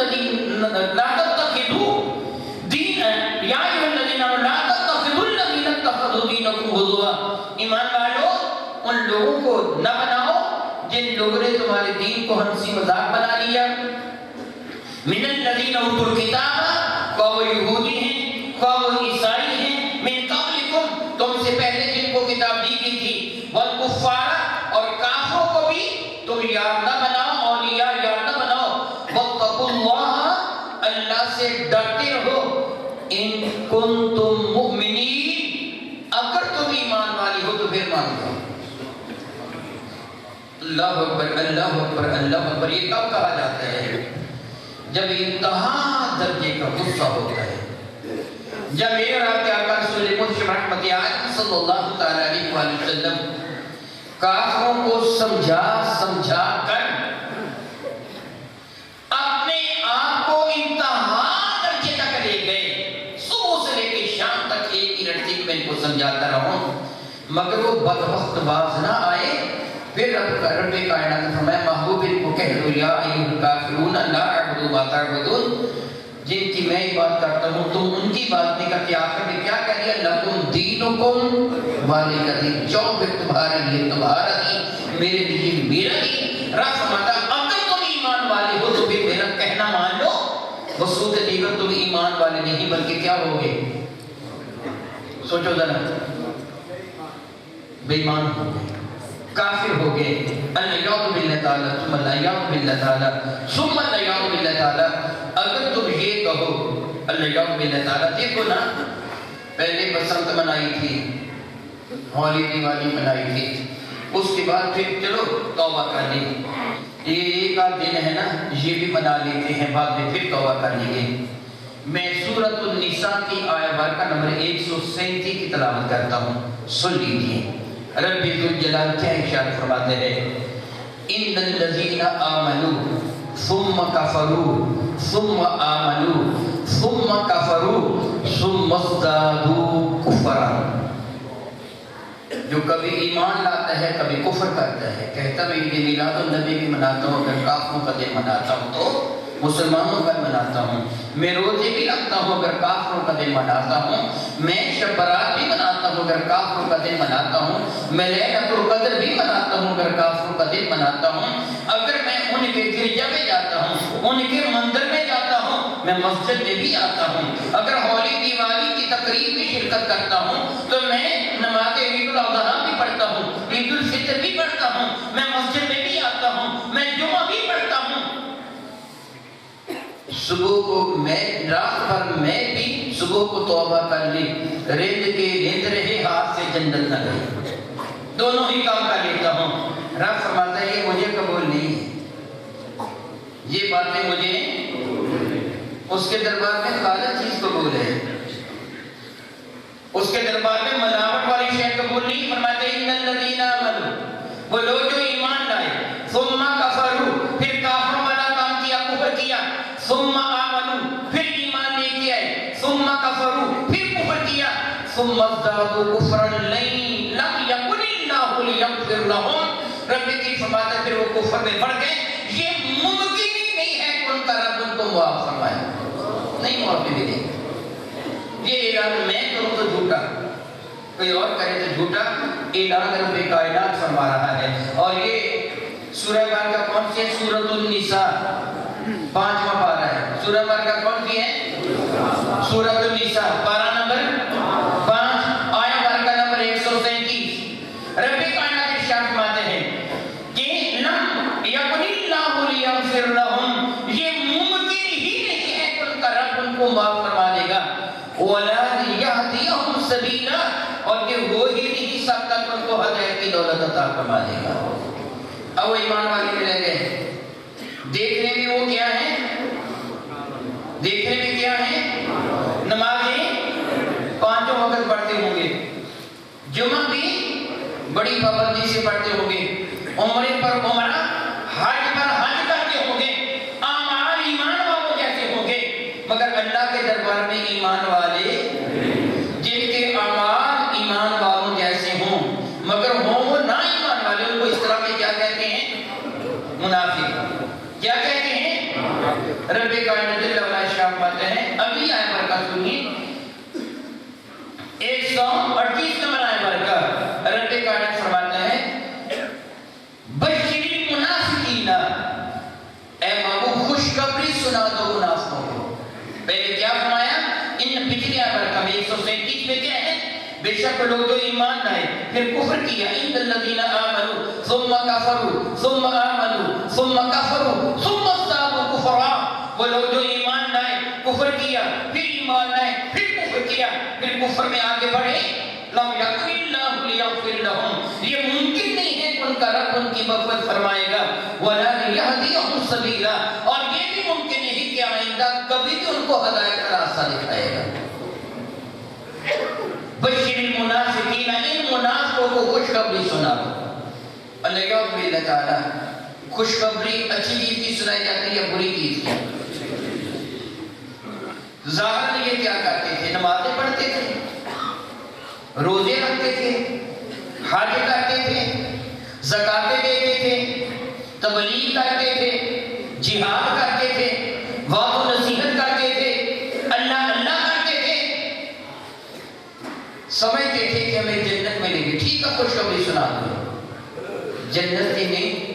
دین، یا ایھا الذین آمنوا لا تتخذوا الذین اتخذوا دینکم ہزوا، ایمان والو ان لوگوں کو نہ بناؤ جن لوگوں نے تمہارے دین کو ہنسی مذاق بنا لیا۔ من الذین اوتوا الکتاب، خواہ وہ یہودی ہیں خواہ وہ عیسائی ہیں، من قبلکم تم سے پہلے جن کو کتاب دی گئی تھی، والکفار اور کافروں کو بھی تم یار نہ بناؤ، اولیاء یار نہ بناؤ، واتقوا اللہ اللہ سے ڈرتے رہو، ان کنتم مؤمنین اگر تم ایمان والی ہو تو پھر مان لو۔ اللہ اکبر اللہ اکبر اللہ اکبر۔ یہ کب کہا جاتا ہے؟ جب انتہا درجے کا غصہ ہوتا ہے، جب میرے اور آپ کے آقا رسول مطلب رحمت عالم صلی اللہ تعالی علیہ وآلہ وسلم کافروں کو سمجھا کر اپنے آپ کو انتہا درجے تک لے گئے، صبح سے لے کے شام تک ایک ہی رٹی میں ان کو سمجھاتا رہوں، مگر وہ بدبخت باز نہ آئے۔ پھر رب کائنات نے فرمایا محبوب ان کو کہہ دو، یا ایھا الکافرون لا اعبد ما تعبدون، جن کی میں عبادت کرتا ہوں تم ان کی عبادت نہیں کرتے۔ آخر میں کیا کہہ دیا؟ لکم دینکم ولی دین، جو پھر تمہارے لیے تمہارا دین، میرے لیے میرا دین۔ رب فرماتا اگر تم ایمان والے ہو تو پھر میرا کہنا مان لو، بصورت دیگر تم ایمان والے نہیں بلکہ کیا ہوگے؟ سوچو ذرا، بے ایمان ہو گئے، کافر ہو گئے۔ الیاذ باللہ تعالی ثم الیاذ باللہ تعالی ثم الیاذ باللہ تعالی۔ اگر تم یہ کہو الیاذ باللہ تعالی، دیکھو نا پہلے بسنت منائی تھی، ہولی دیوالی منائی تھی، اس کے بعد پھر چلو توبہ کر لی، یہ ایک آدھ دن ہے نا یہ بھی منا لیتے ہیں، بعد میں پھر توبہ کر لیے۔ میں سورۃ النساء کی آیت بارکہ نمبر 137 کی تلاوت کرتا ہوں، سن لیجیے۔ رب ذوالجلال کیا ارشاد فرماتے ہیں؟ ان الذین آمنوا ثم کفروا ثم آمنوا ثم کفروا ثم ازدادوا کفرا۔ جو کبھی ایمان لاتا ہے کبھی کفر کرتا ہے، کہتا میں عید میلاد النبی بھی مناتا ہوں، اگر کافروں کا دن مناتا ہوں تو مسلمانوں کا مناتا ہوں، میں روزے بھی رکھتا ہوں اگر کافروں کا دن مناتا ہوں، میں شب برات بھی مناتا ہوں اگر کافروں کا دن مناتا ہوں، میں لیلۃ القدر بھی مناتا ہوں اگر کافروں کا دن مناتا ہوں، اگر میں ان کے گرجا میں جاتا ہوں، ان کے مندر میں جاتا ہوں، میں مسجد میں بھی آتا ہوں، اگر ہولی دیوالی کی تقریب میں شرکت کرتا ہوں تو میں نماز عید الاضحیٰ بھی پڑھتا ہوں، عید الفطر بھی پڑھتا ہوں، میں مسجد میں بھی آتا ہوں، میں جمعہ بھی پڑھتا ہوں۔ صبح کو میں رات بھر میں بھی صبح کو توبہ کر لی، رند کے رند رہے ہاتھ سے جنت نہ گئی، دونوں ہی کام کر لیتا ہوں۔ رب فرماتا ہے یہ مجھے قبول نہیں ہے، یہ باتیں مجھے، اس کے دربار میں غلط چیز قبول ہے، اس کے دربار میں ملاوٹ والی شے قبول نہیں۔ فرماتے ہیں ان الذین آمنوا، وہ لوگ جو ایمان لائے، ثم کفروا، پھر کافروں والا کام کیا، کفر کیا، ثم آمنوا، پھر ایمان لے کے آئے، ثم کفروا، پھر کفر کیا، ثم ازدادوا کفرا لم یکن اللہ لیغفر لهم، رب کی فرماتا ہے پھر وہ کفر میں بڑھ گئے، یہ ممکن ہی نہیں ہے کہ ان کا رب ان کو معاف فرمائے، نہیں معافی بھی دے۔ یہ اعلان میں کروں تو جھوٹا، کوئی اور کرے تو جھوٹا، اعلان رب کائنات فرما رہا ہے۔ اور یہ سورہ بارکہ کون سی ہے؟ سورۃ النساء، 5واں پارہ ہے۔ سورہ بارکہ کون سی ہے؟ سورۃ النساء، پارہ نمبر 5، آیت بارکہ نمبر 137۔ رب کائنات ارشاد فرماتے ہیں کہ لم یکن اللہ لیغفر لهم، یہ ممکن ہی نہیں ہے کہ ان کا رب ان کو معاف فرما دے گا، وَلَا يَهْدِيَهُمْ سَبِيلًا، اور کہ وہ ہی نہیں سکتا کہ ان کو ہدایت کی دولت عطا فرما دے گا۔ اب وہ ایمان والے میں رہ گئے، دیکھنے میں وہ کیا ہے؟ دیکھنے میں کیا ہے؟ نمازیں 5 وقت پڑھتے ہوں گے، جمعہ بھی بڑی پابندی سے پڑھتے ہوں گے، عمرے پر عمرہ، حج پر حج کرتے ہوں گے، اعمال ایمان والوں جیسے ہوں گے، مگر اللہ کے دربار میں ایمان والے جن کے اعمال ایمان والوں جیسے ہوں مگر ہوں وہ نا ایمان والے، ان کو اس طرح کے کیا کہتے ہیں؟ منافق۔ کیا کہتے ہیں؟ رب کائنات جل وعلا ارشاد فرماتے ہیں، اگلی آیت برکہ سنیے، 138 نمبر آیت برکہ، رب کائنات فرماتے ہیں بشر المنافقین، اے محبوب خوشخبری سنا دو منافقوں کو۔ پہلے کیا فرمایا؟ ان پچھلی آیت برکہ میں 137 میں کیا ہے؟ بے شک لوگ جو ایمان لائے پھر کفر کیا، ان الذین آمنوا ثم کفروا ثم آمنوا ثم کفروا ثم ازدادوا کفرا، وہ لوگ جو ایمان لائے کفر کیا، پھر ایمان لائے، پھر کفر کیا، پھر کفر میں آگے بڑھے، لم یکن اللہ لیغفر لهم، یہ ممکن نہیں ہے کہ ان کا رب ان کی مغفرت فرمائے گا، ولا یہدیہم سبیلا، اور یہ بھی ممکن نہیں کہ آئندہ کبھی بھی ان کو ہدایت کا راستہ دکھائے گا۔ بشر المنافقین، ان منافقوں کو خوشخبری سنا دو۔ اللہ تعالیٰ خوشخبری اچھی چیز کی سنائی جاتی ہے یا بری چیز کی؟ ظاہر میں یہ کیا کرتے تھے؟ نمازیں پڑھتے تھے، روزے رکھتے تھے، حج کرتے تھے، زکاتیں دیتے تھے، تبلیغ کرتے تھے، جہاد کرتے تھے، وعظ و نصیحت کرتے تھے، اللہ اللہ کرتے تھے، سمجھتے تھے کہ ہمیں جنت ملے گی، ٹھیک ہے خوشخبری سنا دو، جنت ہی نہیں۔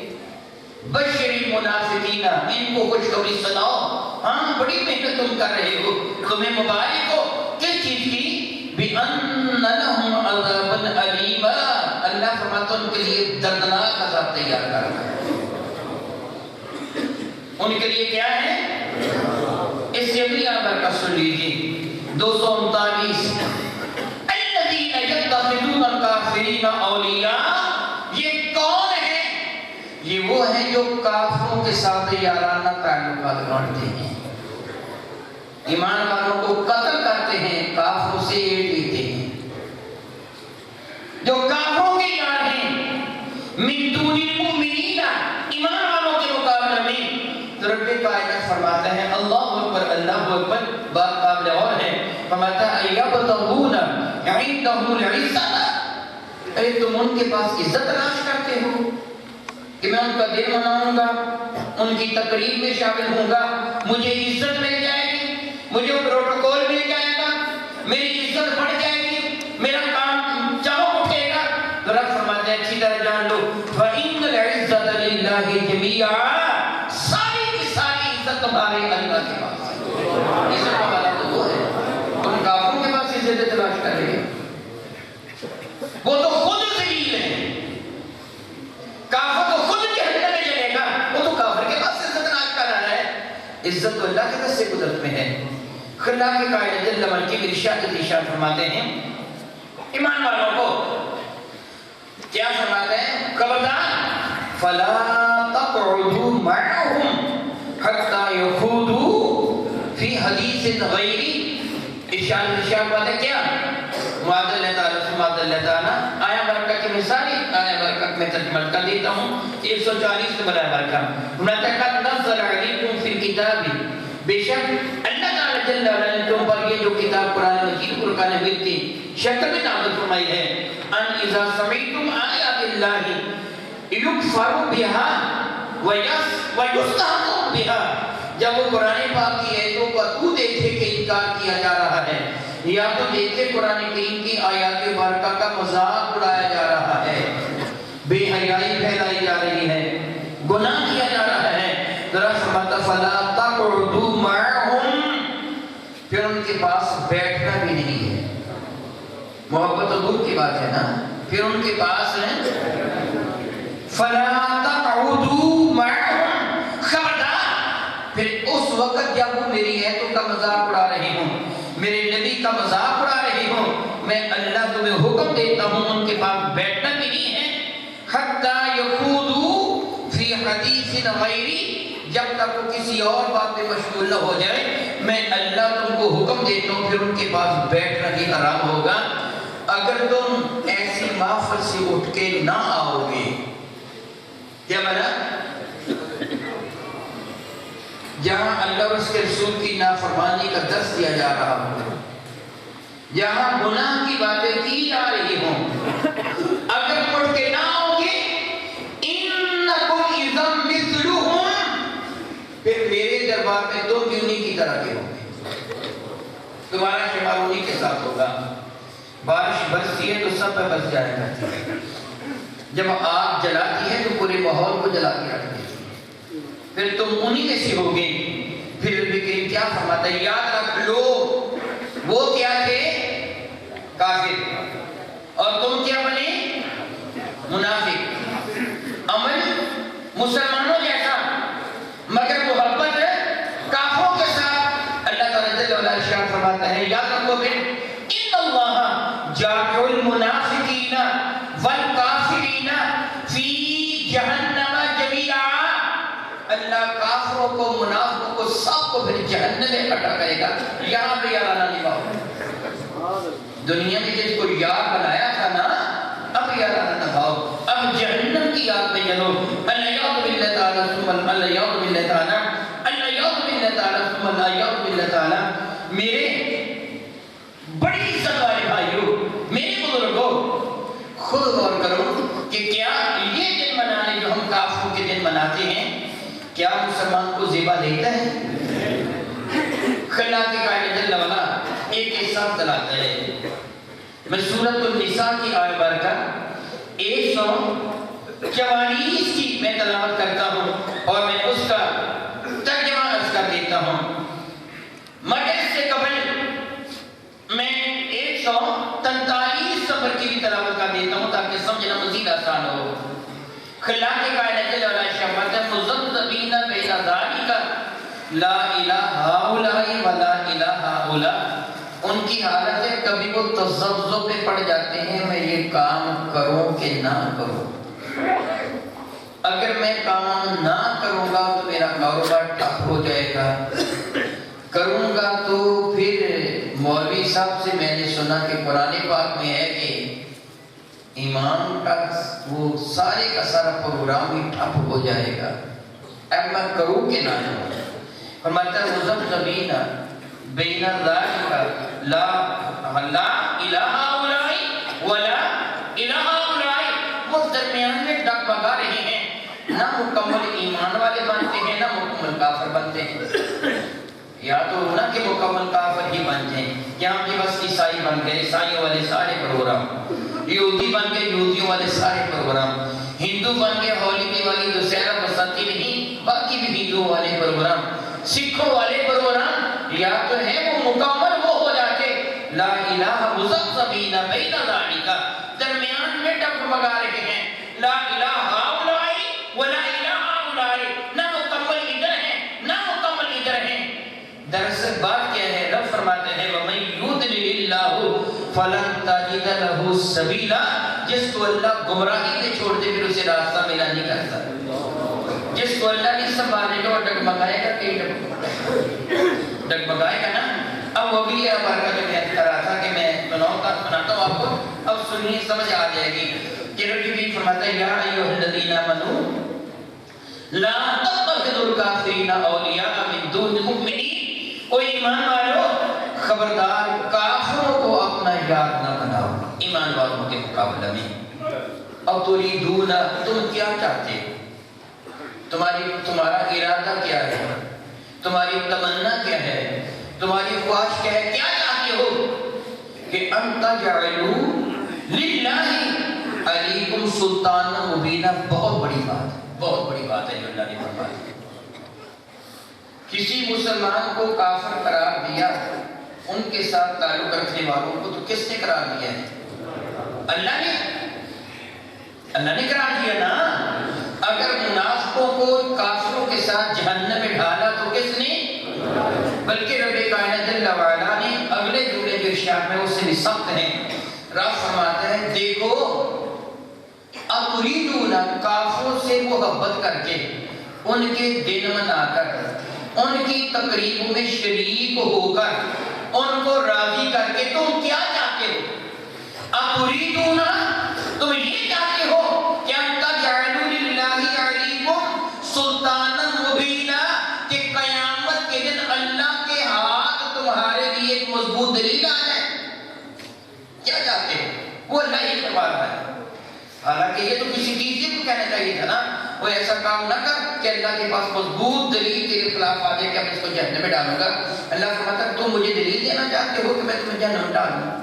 بشر المنافقین، ان کو خوشخبری سناؤ، ہاں بڑی محنت تم کر رہے ہو، تمہیں مبارک ہو، کس چیز کی؟ بِأَنَّ لَهُمْ عَذَابًا أَلِيمًا، اللہ فرماتا ان کے لیے دردناک عذاب تیار کر رہا ہے۔ ان کے لیے کیا ہے؟ اس سے بھی آبر کا سن لیجیے، 239، الَّذِينَ يَتَّخِذُونَ الْكَافِرِينَ أَوْلِيَاءَ، یہ کون ہے؟ یہ وہ ہیں جو کافروں کے ساتھ یارانہ تعلقات بانٹتے ہیں۔ ایمان والوں کو قتل کرتے ہیں، کافروں سے ایٹ لیتے ہیں۔ جو کافروں کے یار ہیں من دون المؤمنین، ایمان والوں کے مقابلے میں، تو رب کائنات فرماتا ہے اللہ اکبر اللہ اکبر، بات قابل اور ہے، فرماتا ہے یبتغون عندهم العزۃ، اے تم ان کے پاس عزت تلاش کرتے ہو کہ میں ان کا دن مناؤں گا، ان کی تقریب میں شامل ہوں گا، مجھے عزت مل جائے گی، مجھے پروٹوکول مل جائے گا، میری عزت بڑھ جائے گی، میرا کام چمک اٹھے گا۔ تو رب فرماتے ہیں اچھی طرح جان لو فَإِنَّ الْعِزَّةَ لِلَّهِ جَمِيعًا، ساری کی ساری عزت تمہارے اللہ کے پاس ہے۔ عزت والا تو وہ ہے، تم کافروں کے پاس عزت تلاش کر رہے ہو، وہ تو خود ذلیل ہے، کافر تو خود جہنم میں جلے گا، وہ تو کافر کے پاس عزت تلاش کر رہا ہے۔ عزت تو اللہ کے دست سے قدرت میں ہے۔ خلا کے قائد جل من کی ارشاد فرماتے ہیں ایمان والوں کو کیا فرماتے ہیں؟ خبردار فلا تقعدوا معهم حتى يخوضوا في حديث غيري، ارشاد بات ہے کیا؟ معاذ اللہ تعالیٰ سماعت اللہ تعالیٰ آیا برکت کی مثالی آیا برکت میں ترجمہ کر دیتا ہوں 140 نمبر آیا برکت قد نزل علیکم فی الکتاب، بے شک اللہ تعالیٰ جل وعلا نے تم پر یہ جو کتاب قرآن مجید قرآن مجید کی شکل میں نازل فرمائی ہے ان اذا سمعتم آیات اللہ یکفر بها ویستہزأ بها، جب وہ قرآن پاک کی آیتوں کو تو دیکھے کہ انکار کیا جا رہا ہے، یا تو دیکھے قرآن کریم کی آیات مبارکہ کا مذاق اڑایا جا رہا ہے، بے حیائی پھیلائی جا رہی ہے، گناہ کیا جا رہا ہے، ذرا فرماتا فلا تقعدوا معهم، پھر ان کے پاس بیٹھنا بھی نہیں ہے۔ محبت و دور کی بات ہے نا، پھر ان کے پاس ہے فلا تقعدوا معهم، خبردار پھر اس وقت جب وہ میری ایتوں کا مذاق اڑا رہی ہوں، میرے نبی کا مذاق اڑا رہی ہوں، میں اللہ تمہیں حکم دیتا ہوں ان کے پاس بیٹھنا بھی نہیں ہے، حتی یخوضوا فی حدیث غیری، جب تک وہ کسی اور بات میں مشغول نہ ہو جائے، میں اللہ تم کو حکم دیتا ہوں پھر ان کے پاس بیٹھنا ہی حرام ہوگا۔ اگر تم ایسی محفل سے اٹھ کے نہ آؤ گے، کیا بنا؟ جہاں اللہ اور اس کے رسول کی نافرمانی کا درس دیا جا رہا ہو، جہاں گناہ کی باتیں کی جا رہی ہوں، اگر پڑھ کے نہ آؤ گے انکم اذا مثلہم، پھر میرے دربار میں تم بھی انہی کی طرح کے ہوں گے، تمہارا شمار انہی کے ساتھ ہوگا۔ بارش برستی ہے تو سب پہ برس جایا کرتی ہے، جب آگ جلاتی ہے تو پورے ماحول کو جلا کے رکھ دیتی ہے، پھر تم انہی میں سے ہوگے۔ پھر نبی کریم کیا فرماتا ہے؟ یاد رکھ لو وہ کیا تھے؟ کافر، اور تم کیا بنے؟ منافق۔ عمل مسلمانوں جیسا مگر محبت کافروں کے ساتھ۔ اللہ تعالیٰ جل وعلا ارشاد فرماتا ہے یاد رکھو پھر ان اللہ جامع المنافقین والکافرین فی جہنم جمیعا، اللہ کافروں کو منافقوں کو سب کو پھر جہنم میں اکٹھا کرے گا۔ یہاں پہ یارانہ نبھاؤ، دنیا میں جس کو یار بنایا تھا نا، اب یارانہ نبھاؤ، اب جہنم کی آگ میں جلو۔ الیاذ باللہ تعالی ثم الیاذ باللہ تعالی، الیاذ باللہ تعالی ثم الیاذ باللہ تعالی۔ میرے بڑی عزت والے بھائیوں، میرے بزرگوں، خود غور کرو کہ کیا یہ دن منانے جو ہم کافروں کے دن مناتے ہیں، کیا مسلمان کو زیبا دیتا ہے؟ خلا کے قائد جل وعلا ایک احساس دلاتا ہے۔ میں سورۃ النساء کی آیت بارکہ 144 کی میں تلاوت کرتا ہوں اور میں اس کا ترجمہ عرض کر دیتا ہوں، مگر اس سے قبل میں 143 نمبر کی بھی تلاوت کر دیتا ہوں تاکہ سمجھنا مزید آسان ہو۔ خلا کے قائد جل وعلا شفاعت مذبذبین بین ذالک لا الہ ہؤلاء ولا الہ ہؤلاء، ان کی حالت ہے کبھی وہ تذبذب میں پڑ جاتے ہیں میں یہ کام کروں کہ نہ کروں، اگر میں کام نہ کروں گا تو میرا کاروبار ٹھپ ہو جائے گا، کروں گا تو پھر مولوی صاحب سے میں نے سنا کہ قرآن پاک میں ہے کہ ایمان کا وہ سارے کا سارا پروگرام ہی ٹھپ ہو جائے گا، اب میں کروں کہ نہ کروں؟ فرماتا ہے مذبذبین بین ذالک لا الہ الا ولا الہ الا، وہ درمیان میں ڈگمگا رہے ہیں، نہ مکمل ایمان والے بنتے ہیں نہ مکمل کافر بنتے ہیں، یا تو نہ کہ مکمل کافر ہی بن جائیں، یہاں کی بس عیسائی بن گئے، عیسائیوں والے سارے پروگرام، یہودی بن گئے، یہودیوں والے سارے پروگرام، ہندو بن گئے، ہولی والی دسہرہ بسنتی نہیں، باقی بھی ہندو والے پروگرام، سکھوں والے پروگرام، یا تو ہے وہ مکمل وہ ہو جاتے لا الہ مذبذبین بین ذالک، درمیان میں ڈگمگا رہے ہیں، لا الہ الا ولا الہ الا، نہ مکمل ادھر ہیں نہ مکمل ادھر ہیں۔ دراصل بات کیا ہے؟ رب فرماتے ہیں وَمَن يُضْلِلِ اللَّهُ فَلَن تَجِدَ لَهُ سَبِيلًا، جس کو اللہ گمراہی میں چھوڑ دے پھر اسے راستہ ملا نہیں کرتا، جس کو اللہ نہیں سنبھالے گا وہ ڈگمگائے گا، کہیں ڈگمگائے گا نا۔ اب وہ بھی ہمارا کا جو میں کر رہا تھا کہ میں سناتا ہوں آپ کو، اب سنیے سمجھ آ جائے گی کہ رب بھی فرماتا ہے یا ایھا الذین آمنوا لا تتخذوا الکافرین اولیاء من دون المؤمنین، او ایمان والو خبردار کافروں کو اپنا یار نہ بناؤ ایمان والوں کے مقابلہ میں۔ اب تریدون، تم کیا چاہتے ہو، تمہارا ارادہ کیا ہے، تمہاری تمنا کیا ہے، تمہاری خواہش کیا ہے، کیا چاہتے ہو کہ ان تجعلوا للہ علیکم سلطانا مبینا، بہت بڑی بات ہے، بہت بڑی بات ہے جو اللہ نے فرمائی۔ کسی مسلمان کو کافر قرار دیا، ان کے ساتھ تعلق رکھنے والوں کو تو کس نے قرار دیا ہے؟ اللہ نے قرار دیا نا۔ اگر منافقوں کو کافروں کے ساتھ جہنم میں ڈالا تو کس نے؟ بلکہ رب کائنات جل وعلا نے اگلے جملے جو ارشاد میں اس سے بھی سخت ہیں، رب فرماتا ہے دیکھو اتریدون، کافروں سے محبت کر کے، ان کے دن منا کر، ان کی تقریبوں میں شریک ہو کر، ان کو راضی کر کے تم کیا چاہتے ہو؟ اتریدون، تم یہ چاہتے ہو کہ ان تجعلوا للہ علیکم سلطانا مبینا، کہ قیامت کے دن اللہ کے ہاتھ تمہارے لیے ایک مضبوط دلیل آ جائے؟ کیا چاہتے ہو؟ وہ اللہ ہی فرما رہا ہے۔ حالانکہ یہ تو کسی تیسرے کو کہنا چاہیے تھا نا، وہ ایسا کام نہ کر کہ اللہ کے پاس مضبوط دلیل تیرے خلاف آ جائے کہ میں اس کو جہنم میں ڈالوں گا۔ اللہ فرماتا ہے تم مجھے دلیل دینا چاہتے ہو کہ میں تمہیں جہنم میں ڈالوں،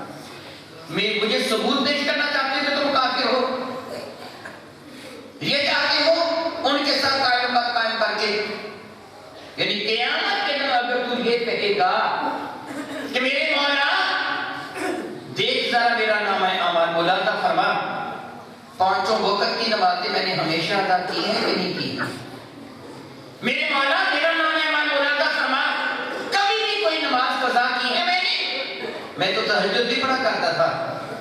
مجھے ثبوت پیش کرنا چاہتے ہو کہ تم کافر ہو، یہ چاہتے ہو ان کے ساتھ تعلقات قائم کر کے، یعنی قیامت کے دن اگر تو یہ کہے گا کہ میرے مولا دیکھ ذرا میرا نام ہے امان، مولا تا فرما پانچوں وقت کی نمازیں میں نے ہمیشہ ادا کی ہیں کہ نہیں کی، میرے مولا میرا نام ہے امان، مولا تا فرما کبھی بھی کوئی نماز قضا کی ہے میں تو تہجد بھی پڑھا کرتا تھا،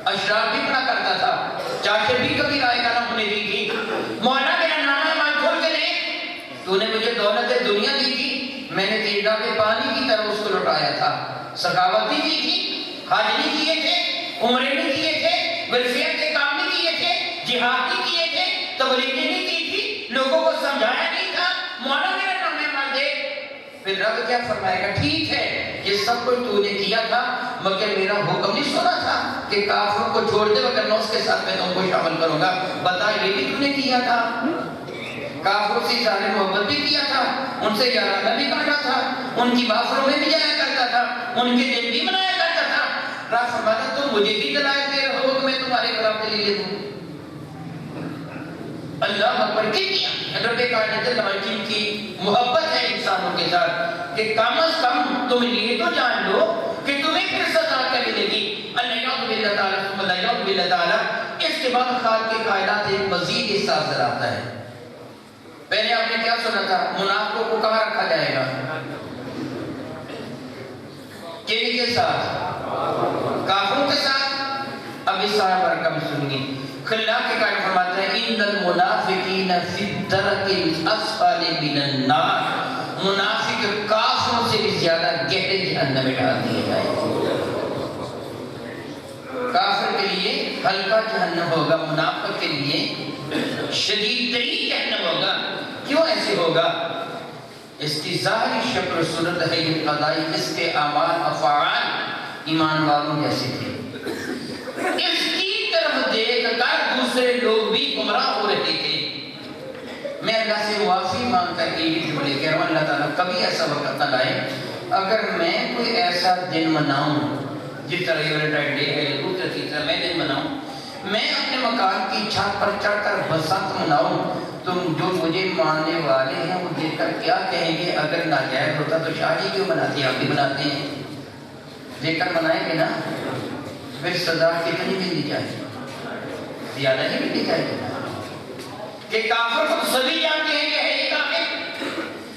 اشراق بھی پڑھا کرتا تھا، چاشر بھی کبھی رائے کا نام انہیں دی تھی، مولا میرا نام ہے امان کھول کے دیکھ، تو نے مجھے دولت دنیا دی تھی، میں نے تیرا پہ پانی کی طرح اس کو لٹایا تھا، سخاوت بھی کی تھی، حج بھی کیے تھے، عمرے بھی کیے تھے، ویلفیئر کے کام بھی کیے تھے، جہاد بھی کیے تھے، تبلیغیں بھی کی تھی، لوگوں کو سمجھایا نہیں تھا، مولا میرا نام ہے امان دیکھ۔ پھر رب کیا فرمائے گا؟ ٹھیک ہے یہ سب کچھ تو نے کیا تھا، مگر میرا حکم نہیں سنا تھا کہ کافروں کو چھوڑ دے وگرنہ اس کے ساتھ میں تم کو شامل کروں گا، بتا یہ بھی تو نے کیا تھا، کافروں سے اظہار محبت بھی کیا تھا، ان سے یارانہ بھی کاٹا تھا، ان کی محفلوں میں بھی جایا کرتا تھا، ان کے دن بھی منایا کرتا تھا۔ رب فرماتا تم مجھے بھی دلائل دے رہے ہو کہ میں تمہارے خلاف دلیلیں دوں؟ اللہ اکبر، کتنی رب کائنات جل کی محبت ہے انسانوں کے ساتھ کہ کم از کم تم یہ تو جان لو کہ تمہیں پھر سزا کیا ملے گی۔ اللہ باللہ تعالیٰ ثم اللہ باللہ تعالیٰ، اس کے بعد خالق کے کائنات ایک مزید حصہ نظر آتا ہے۔ پہلے آپ نے کیا سنا تھا؟ منافقوں کو کہاں رکھا جائے گا؟ کن کے ساتھ؟ کافروں کے ساتھ۔ اب اس آیت پر کم سنیے، خلا کے قائل فرماتا ہے ان المنافقین فی الدرک الاسفل من النار، منافق کافروں سے بھی زیادہ گہرے گہرے جہنم میں ڈال دیے جائیں گے۔ کافر کے لیے ہلکا جہنم ہوگا، منافق کے لیے شدید ترین جہنم ہوگا۔ کیوں ایسے ہوگا؟ اس کی ظاہری شکل و صورت ہے ابتدائی، اس کے اعمال افعال ایمان والوں جیسے تھے۔ اس کی طرف دیکھ کر دوسرے لوگ بھی گمراہ ہو رہے تھے۔ میں اللہ سے معافی مانگ کر کے یہ جملے کہہ رہا ہوں، اللہ تعالیٰ کبھی ایسا وقت نہ لائے اگر میں کوئی ایسا دن مناؤں جس طرح ویلنٹائن ڈے ہے یا دوسرے تیسرا میں دن مناؤں، میں اپنے مکان کی چھت پر چڑھ کر بسنت مناؤں، تو جو مجھے ماننے والے ہیں وہ دیکھ کر کیا کہیں گے؟ اگر ناجائز ہوتا تو شادی کیوں مناتے ہیں؟ آپ بھی مناتے ہیں، دیکھ کر منائیں گے نا۔ پھر سزا کتنی ملنی چاہیے؟ زیادہ نہیں ملنی چاہیے کہ کافر کو سبھی جانتے ہیں کہ ہے یہ کافر،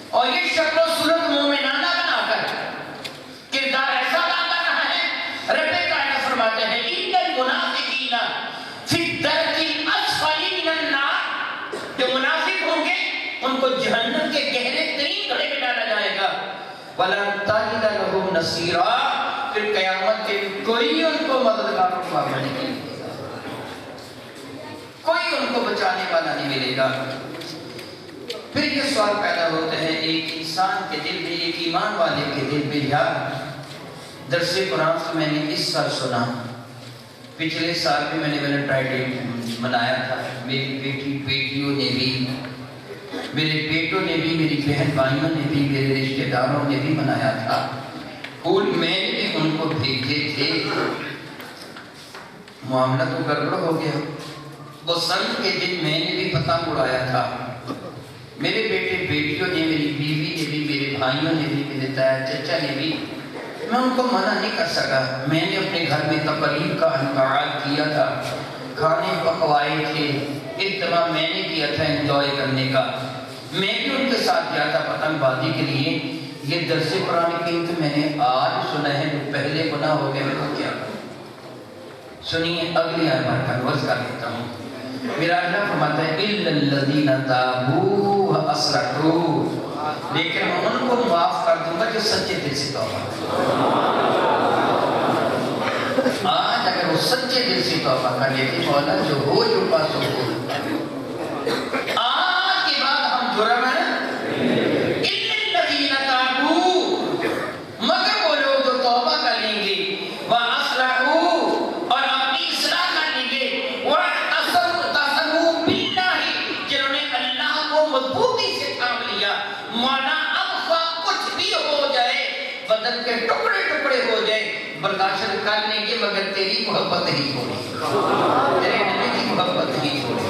اور یہ شکل و صورت مومنانہ بنا کر کردار ایسا ادا کر رہا ہے۔ رب کائنات فرماتے ہیں ان المنافقین فی الدرک الاسفل من النار، جو منافق ہوں گے ان کو جہنم کے گہرے ترین گڑھے میں ڈالا جائے گا۔ وَلَن تَجِدَ لَهُمْ نَصِيرًا، پھر قیامت کے کوئی ان کو مددگار نہیں ملے گا، کوئی ان کو بچانے والا نہیں ملے گا۔ پھر یہ سوال پیدا ہوتا ہے ایک انسان کے دل میں، ایک ایمان والے کے دل میں، یار درس قرآن سے میں نے اس سال سنا، پچھلے سال بھی میں نے ویلنٹائن ڈے منایا تھا، میری بیٹیوں نے بھی، میرے بیٹوں نے بھی، میری بہن بھائیوں نے بھی، میرے رشتہ داروں نے بھی منایا تھا، پھول میں نے بھی ان کو بھیجے تھے، معاملہ تو گڑبڑ ہو گیا۔ بسنت کے دن میں نے بھی پتنگ اڑایا تھا، میرے بیٹے بیٹیوں نے، میری بیوی نے بھی، میرے بھائیوں نے بھی، میرے تایا چچا نے بھی، میں ان کو منع نہیں کر سکا۔ میں نے اپنے گھر میں تقریب کا انعقاد کیا تھا، کھانے پکوائے تھے، اہتمام میں نے کیا تھا انجوائے کرنے کا، میں بھی ان کے ساتھ گیا تھا پتنگ بازی کے لیے۔ یہ درس قرآن کریم تو میں نے آج سنا ہے، جو پہلے گناہ ہو گئے میں تو کیا کروں؟ سنیے اگلی آیت پر کنورس کر لیتا ہوں۔ میرا اللہ فرماتا ہے اِلَّا الَّذِينَ تَابُوا وَأَصْلَحُوا، لیکن میں ان کو معاف کر دوں گا جو سچے دل سے توبہ کریں۔ آج اگر وہ سچے دل سے توبہ کر لیتے، مولا جو ہو جو پاس ہو، آج کے بعد ہم جرم ہیں اِلَّا الَّذِينَ تَابُوا، مگر وہ لوگ جو توبہ کر لیں گے، وَأَصْلَحُوا، اور اپنی اصلاح کر لیں گے، وَاعْتَصَمُوا بِاللَّهِ، جنہوں نے اللہ کو مضبوطی سے تھام لیا، مولا اب خواہ کچھ بھی ہو جائے، بدن کے ٹکڑے ٹکڑے ہو جائے، برداشت کر لیں گے، مگر تیری محبت ہی چھوڑی، تیرے نبی کی محبت ہی چھوڑی۔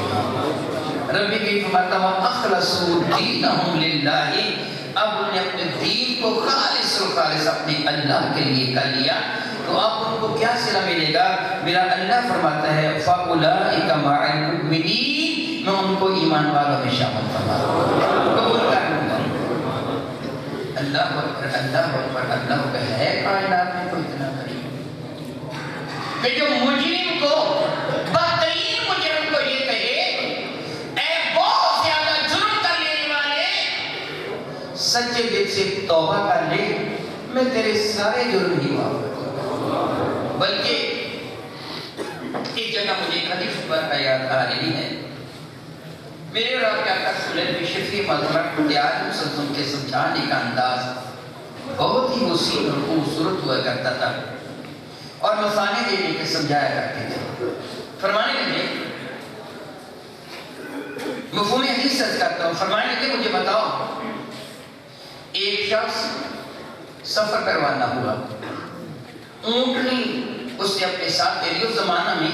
ربی کی فرماتا ہے وَأَخْلَصُوا دِينَهُمْ لِلَّهِ، اب انہوں نے اپنے دین کو خالص و خالص اپنے اللہ کے لیے کر لیا، تو اب ان کو کیا صلہ ملے گا؟ میرا اللہ فرماتا ہے فَأُولَٰئِكَ مَعَ الْمُؤْمِنِينَ، میں ان کو ایمان والوں میں شامل فرماتا ہوں، قبول کر لوں گا۔ اللہ اکبر، اللہ اکبر، اللہ اکبر، ہے کائنات میں کوئی اتنا قریب کہ جو مجرم کو، بدترین مجرم کو یہ کہے اے بہت زیادہ جرم کر لینے والے، سچے دل سے توبہ کر لے، میں تیرے سارے جرم ہی معاف کر دوں گا۔ بلکہ اس جگہ مجھے ایک حدیث پر یاد آ رہی ہے، میرے اور آپ کے آقا صلی اللہ علیہ وسلم مذہب عالم سلطن کے سمجھانے کا انداز بہت ہی وسیع اور خوبصورت ہوا کرتا تھا، اور مثالیں دینے کے سمجھایا کرتے تھے۔ فرمانے لگے، مفہوم حدیث سچ کرتا ہوں، فرمانے لگے مجھے بتاؤ، ایک شخص سفر کروانا ہوا، اونٹنی اس نے اپنے ساتھ لے لی۔ اس زمانہ میں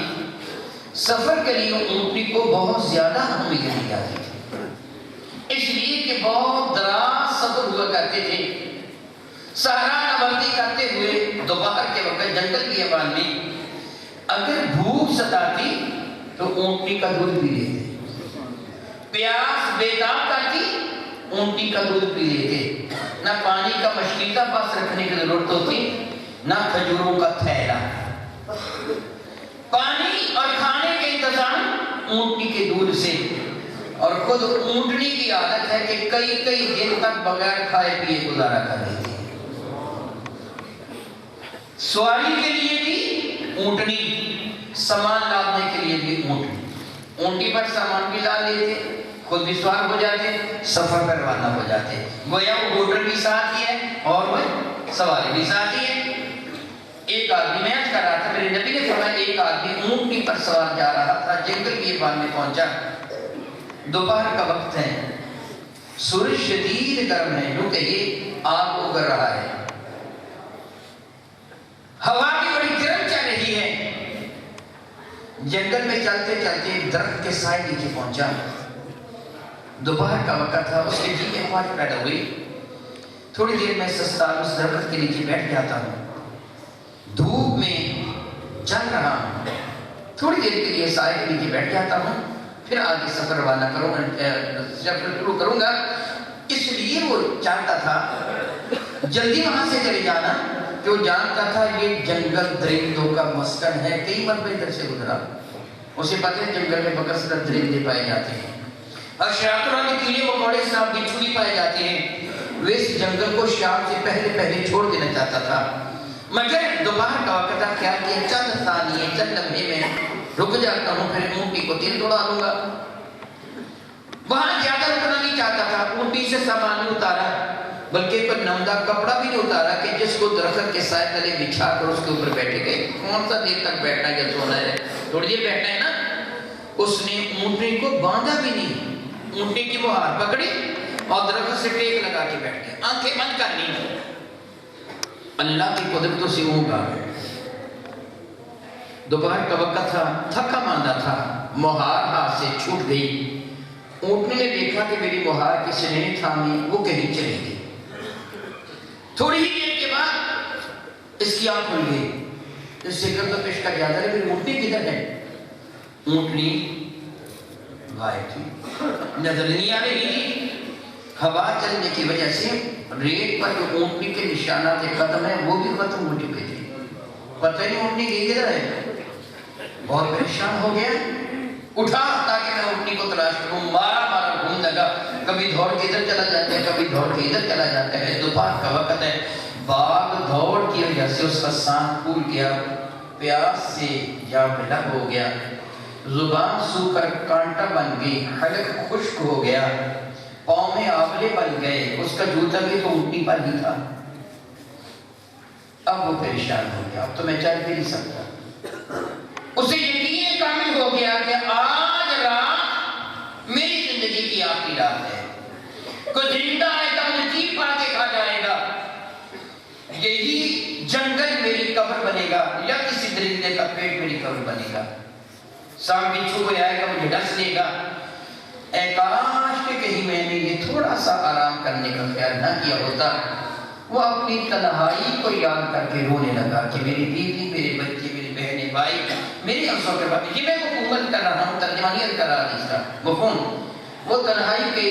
سفر کے لیے اونٹنی کو بہت زیادہ اہمیت دی جاتی تھی، اس لیے کہ بہت دراز سفر ہوا کرتے تھے، صحرا نوردی کرتے ہوئے دوپہر کے وقت جنگل کی آباد میں اگر بھوک ستاتی تو اونٹنی کا دودھ پی لیتے، پیاس بیتاب کرتی اونٹنی کا دودھ پی لیتے، نہ پانی کا مشکیزہ پاس رکھنے کی ضرورت ہوتی، نہ کھجوروں کا تھیلا، پانی اور کھانے کے انتظام اونٹنی کے دودھ سے۔ اور خود اونٹنی کی عادت ہے کہ کئی کئی دن تک بغیر کھائے پیے گزارا کر دیتی ہے۔ سواری کے لیے بھی اونٹنی، سامان لادنے کے لیے بھی اونٹنی، اونٹی پر سامان بھی لاد لیتے، خود بھی سوار ہو جاتے، سفر پر روانہ ہو جاتے، گویا وہ گوٹر بھی ساتھ ہی ہے اور وہ سواری بھی ساتھ ہی ہے۔ ایک آدمی، میں کر رہا تھا، میرے نبی نے فرمایا ایک آدمی اونٹنی پر سوار جا رہا تھا، جنگل کی بان میں پہنچا، دوپہر کا وقت ہے، سورج شدید گرم ہے، جو کہ یہ آگ اگل رہا ہے، ہوا بھی بڑی گرم چل رہی ہے۔ جنگل میں چلتے چلتے ایک درخت کے سائے نیچے پہنچا، دوپہر کا وقت تھا، اس کے جی میں خواہش پیدا ہوئی، تھوڑی دیر میں سستان اس درخت کے نیچے بیٹھ جاتا ہوں، دھوپ میں چل رہا ہوں، تھوڑی دیر کے لیے سائے کے نیچے بیٹھ جاتا ہوں، پھر آگے سفر روانہ شروع کروں گا۔ اس لیے وہ چاہتا تھا جلدی وہاں سے چلے جانا، جو جانتا تھا یہ جنگل درندوں کا مسکن ہے، کئی مرتبہ ادھر سے گزرا، اسے پتہ ہے جنگل میں بکثرت درندے پائے جاتے ہیں، اور شیاطوں کے کیڑے مکوڑے سانپ بچھو بھی پائے جاتے ہیں۔ وہ اس جنگل کو شام سے پہلے چھوڑ دینا چاہتا تھا، مگر دوپہر کا وقت تھا، خیال کیا چند ثانیے چند لمحے میں رک جاتا ہوں، پھر اونٹی کو تیر توڑا لوں گا۔ وہاں زیادہ رکنا نہیں چاہتا تھا، اونٹی سے سامان نہیں اتارا، بلکہ کوئی نمدہ کپڑا بھی نہیں اتارا کہ جس کو درخت کے سائے تلے بچھا کر اس کے اوپر بیٹھے گئے، کون سا دیر تک بیٹھنا ہے یا سونا ہے، تھوڑی دیر بیٹھنا ہے نا۔ اس نے اونٹی کو باندھا بھی نہیں، اونٹی کی مہار پکڑی اور درخت سے ٹیک لگا کے بیٹھ گیا، آنکھیں بند کر لی۔ اللہ کی قدرتوں سے اونٹ آ گئے، دوپہر کا وقت تھا، تھکا ماندہ تھا، مہار ہاتھ سے چھوٹ گئی، اونٹنے نے دیکھا کہ میری مہار کسی نے تھامی، وہ کہیں چلی گئی۔ تھوڑی ہی دیر کے بعد اس کی آنکھ کھل گئی، اس سے کر تو پیش کا جاتا ہے میری اونٹنی کدھر ہے؟ اونٹنی غائب تھی، نظر نہیں آ رہی تھی، ہوا چلنے کی وجہ سے ریت پر جو اونٹنی کے نشانات ختم ہیں وہ بھی ختم ہو چکے تھے، پتہ نہیں اونٹنی گئی کدھر ہے۔ بہت پریشان ہو گیا، اٹھا تاکہ میں اونٹنی کو تلاش کروں، مارا گھوم لگا، کبھی دوڑ کے ادھر چلا جاتا ہے، کبھی دوڑ کے ادھر چلا جاتا ہے، دوپہر کا وقت ہے، باغ دوڑ کی وجہ سے اس کا سانس پھول گیا، پیاس سے جام ملک ہو گیا، زبان سو کر کانٹا بن گئی، حلق خشک ہو گیا، پاؤں میں آولے بن گئے، اس کا جوتا بھی تو اونٹنی پر ہی تھا۔ اب وہ پریشان ہو گیا، اب تو میں چل بھی نہیں سکتا، اسے یقین کامل ہو گیا کہ آج رات میری زندگی کی آخری رات ہے، کوئی درندہ آئے گا مجھے جیپ پاڑ کے کھا جائے گا، یہی جنگل میری قبر بنے گا یا کسی درندے کا پیٹ میری قبر بنے گا، سانپ بچھو کوئی آئے گا مجھے ڈس لے گا۔ اے کاش کہ کہیں میں نے یہ تھوڑا سا آرام کرنے کا خیال نہ کیا ہوتا۔ وہ اپنی تنہائی کو یاد کر کے رونے لگا کہ میری بیوی، میرے بچے، میری بہنیں، بھائی، میری آنسوں کے بعد، یہ میں حکومت کر رہا ہوں، ترجمانیت کر رہا اس کا مفہوم، وہ تنہائی کے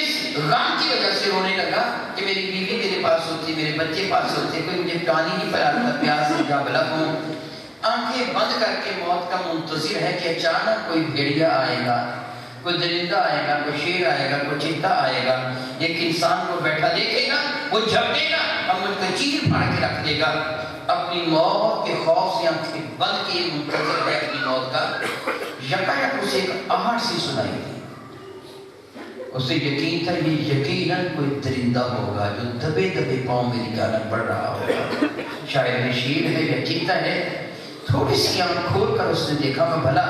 اس غم کی وجہ سے رونے لگا کہ میری بیوی میرے پاس ہوتی، میرے بچے پاس ہوتے، کوئی مجھے پانی نہیں پلاتا، پیاس سے جا بلک ہوں۔ آنکھیں بند کر کے موت کا منتظر ہے کہ اچانک کوئی بھیڑیا آئے گا، کوئی درندہ آئے گا، کوئی شیر آئے گا، کوئی چیتا آئے گا، ایک انسان کو بیٹھا دیکھے گا، وہ جھپٹے گا اور مجھ کو چیر پھاڑ کے رکھ دے گا۔ اپنی موت کے خوف سے آنکھیں بند کیے منتظر ہے اپنی موت کا، یکایک اسے ایک آہٹ سی سنائی دی، اسے یقین تھا یہ یقیناً کوئی درندہ ہوگا جو دبے دبے پاؤں میری گالن پڑ رہا ہوگا، شاید یہ شیر ہے یا چیتا ہے۔ تھوڑی سی آنکھ کھول کر اس نے دیکھا، میں بھلا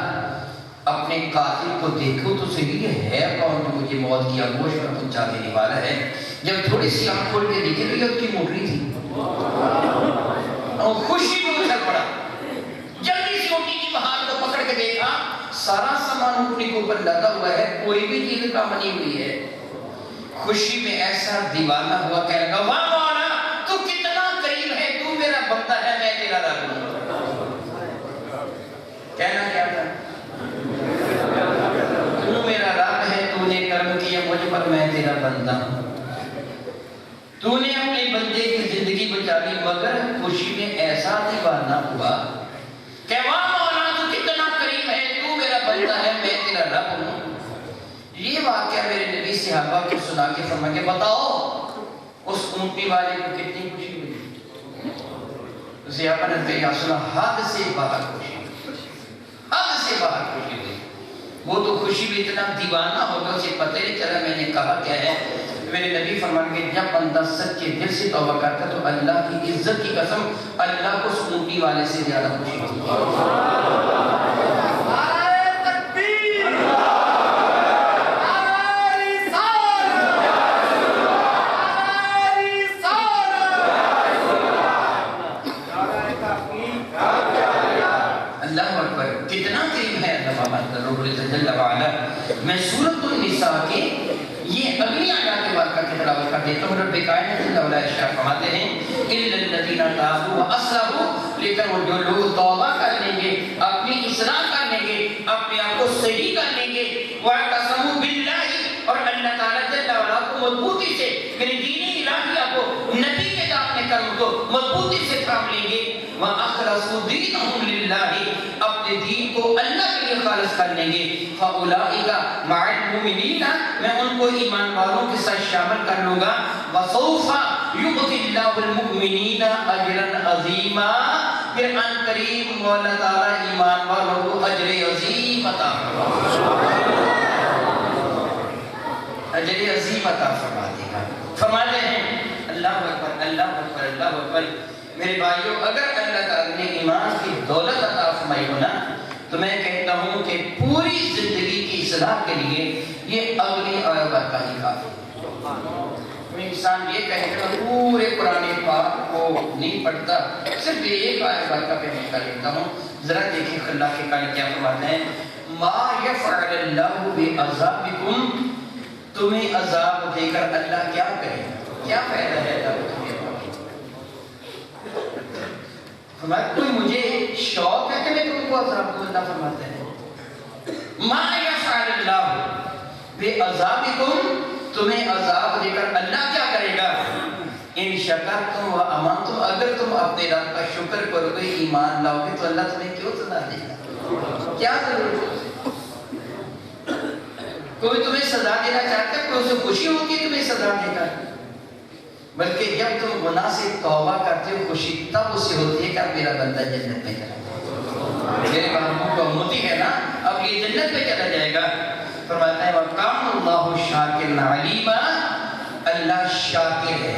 اپنے قاتل کو دیکھوں تو صحیح ہے کون جو مجھے موت کی آگوش میں پہنچا دینے والا ہے۔ جب تھوڑی سی آنکھ کھول کے دیکھے تو یہ اس کی موٹری تھی، اور خوشی کو اچھل پڑا، جلدی سے اونٹنی کی مہار کو پکڑ کے دیکھا، سارا سامان اونٹنی کو اوپر لگا ہوا ہے، کوئی بھی چیز کام نہیں ہوئی ہے۔ خوشی میں ایسا دیوانہ ہوا، کہنے لگا واہ مولا تو کتنا قریب ہے، تو میرا بندہ ہے، میں تیرا رب ہوں۔ کہنا کیا تھا؟ تو میرا رب ہے، تو نے کرم کیا مجھ پر، میں تیرا بندہ ہوں، تو نے اپنے بندے کی زندگی بچا لی، مگر خوشی میں ایسا دیوانہ ہوا کہ واہ مولا تو کتنا قریب ہے، تو میرا بندہ ہے، میں تیرا رب ہوں۔ یہ واقعہ میرے نبی صحابہ کو سنا کے فرمایا کہ بتاؤ اس اونٹنی والے کو کتنی خوشی ہوئی، صحابہ نے کہا یا رسول اللہ حد سے باہر خوشی، حد سے باہر خوشی ہوئی. وہ تو خوشی بھی اتنا دیوانہ ہوگا اسے پتہ نہیں چلا میں نے کہا کیا ہے. میرے نبی فرمان کے جب بندہ سچے دل سے توبہ کرتا تو اللہ کی عزت کی قسم اللہ کو اس اونٹی والے سے زیادہ خوشی ہوتی ہے. میں سورۃ النساء کے یہ اگلی آیات کے واقعہ کی تلاوت کر دیتا ہوں. رب کائنات جل وعلا ارشاد فرماتے ہیں الا الذین تابوا واصلحوا، لیکن وہ جو لوگ توبہ کر لیں گے، اپنی اصلاح کر لیں گے، اپنے آپ کو صحیح کر لیں گے، واعتصموا باللہ، اور اللہ تعالیٰ جل وعلا کو مضبوطی سے میرے دین الہیہ کو نبی کے اپنے کرم کو مضبوطی سے تھام لیں گے، وَأَخْلَصُوا دِينَهُمْ لِلَّهِ، اپنے دین کو اللہ کے لیے خالص کر لیں گے، فَأُولَٰئِكَ مَعَ الْمُؤْمِنِينَ، میں ان کو ایمان والوں کے ساتھ شامل کر لوں گا، وَسَوْفَ يُؤْتِ اللَّهُ الْمُؤْمِنِينَ أَجْرًا عَظِيمًا، پھر ان قریب مولا تعالیٰ ایمان والوں کو اجر عظیم عطا اجر عظیم عطا فرما دے گا. فرماتے ہیں اللہ اکبر اللہ اکبر اللہ اکبر. میرے بھائیوں اگر اللہ تعالیٰ نے ایمان کی دولت عطا فرمائی ہونا تو میں کہتا ہوں کہ پوری زندگی کی اصلاح کے لیے یہ اگلی آیت کا ہی کافی ہے. انسان یہ کہے کہ پورے قرآن پاک کو نہیں پڑھتا، صرف ایک آیت کا پیش کر لیتا ہوں. ذرا دیکھیں اللہ کے قائل کیا فرماتے ہیں ما یفعل اللہ بعذابکم، تمہیں عذاب دے کر اللہ کیا کرے، کیا فائدہ ہے اللہ تمہیں. فرمایا کوئی مجھے شوق ہے کہ میں تم کو عذاب دوں. اللہ فرماتے ہیں ما یفعل اللہ بعذابکم، تمہیں عذاب دے کر اللہ کیا کرے گا، ان شکرتم و آمنتم، اگر تم اپنے رب کا شکر کرو گے ایمان لاؤ گے تو اللہ تمہیں کیوں سزا دے گا، کیا ضرورت ہے. کوئی تمہیں سزا دینا چاہتا ہے، کوئی اسے خوشی ہوتی ہے تمہیں سزا دے گا، بلکہ جب تم گناہ سے توبہ کرتے ہو خوشی تب اس سے ہوتی ہے کہ اب میرا بندہ جنت میں چلا جائے، میرے محبوب کا امتی ہے نا اب یہ جنت میں چلا جائے گا. فرماتا ہے وَقَامُ اللَّهُ شَاكِرًا عَلِيمًا، اللہ شاکر ہے.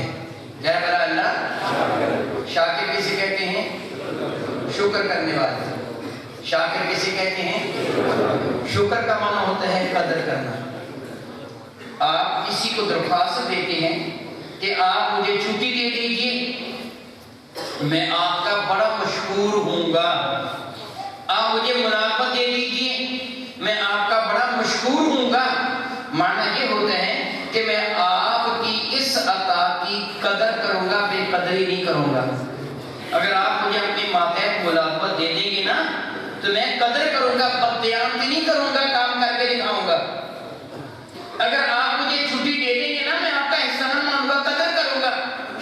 کیا بلا اللہ شاکر کسے کہتے ہیں، شکر کرنے والے. شاکر کسے کہتے ہیں، شکر کا معنی ہوتا ہے قدر کرنا. آپ کسی کو درخواست دیتے ہیں کہ آپ مجھے چھٹی دے دیجئے، میں آپ کا بڑا مشکور ہوں گا. آپ مجھے ملازمت دے دیجئے، میں آپ کا بڑا مشکور ہوں گا. معنی یہ ہوتا ہے کہ میں آپ کی اس عطا کی قدر کروں گا، بے قدری نہیں کروں گا. اگر آپ مجھے اپنی ماتحت ملازمت دے دیں گے نا تو میں قدر کروں گا، بددیانتی نہیں کروں گا، کام کر کے دکھاؤں گا. اگر آپ مجھے چھٹی دے دیں گے نا میں آپ کا احسان مانوں گا، قدر کروں گا.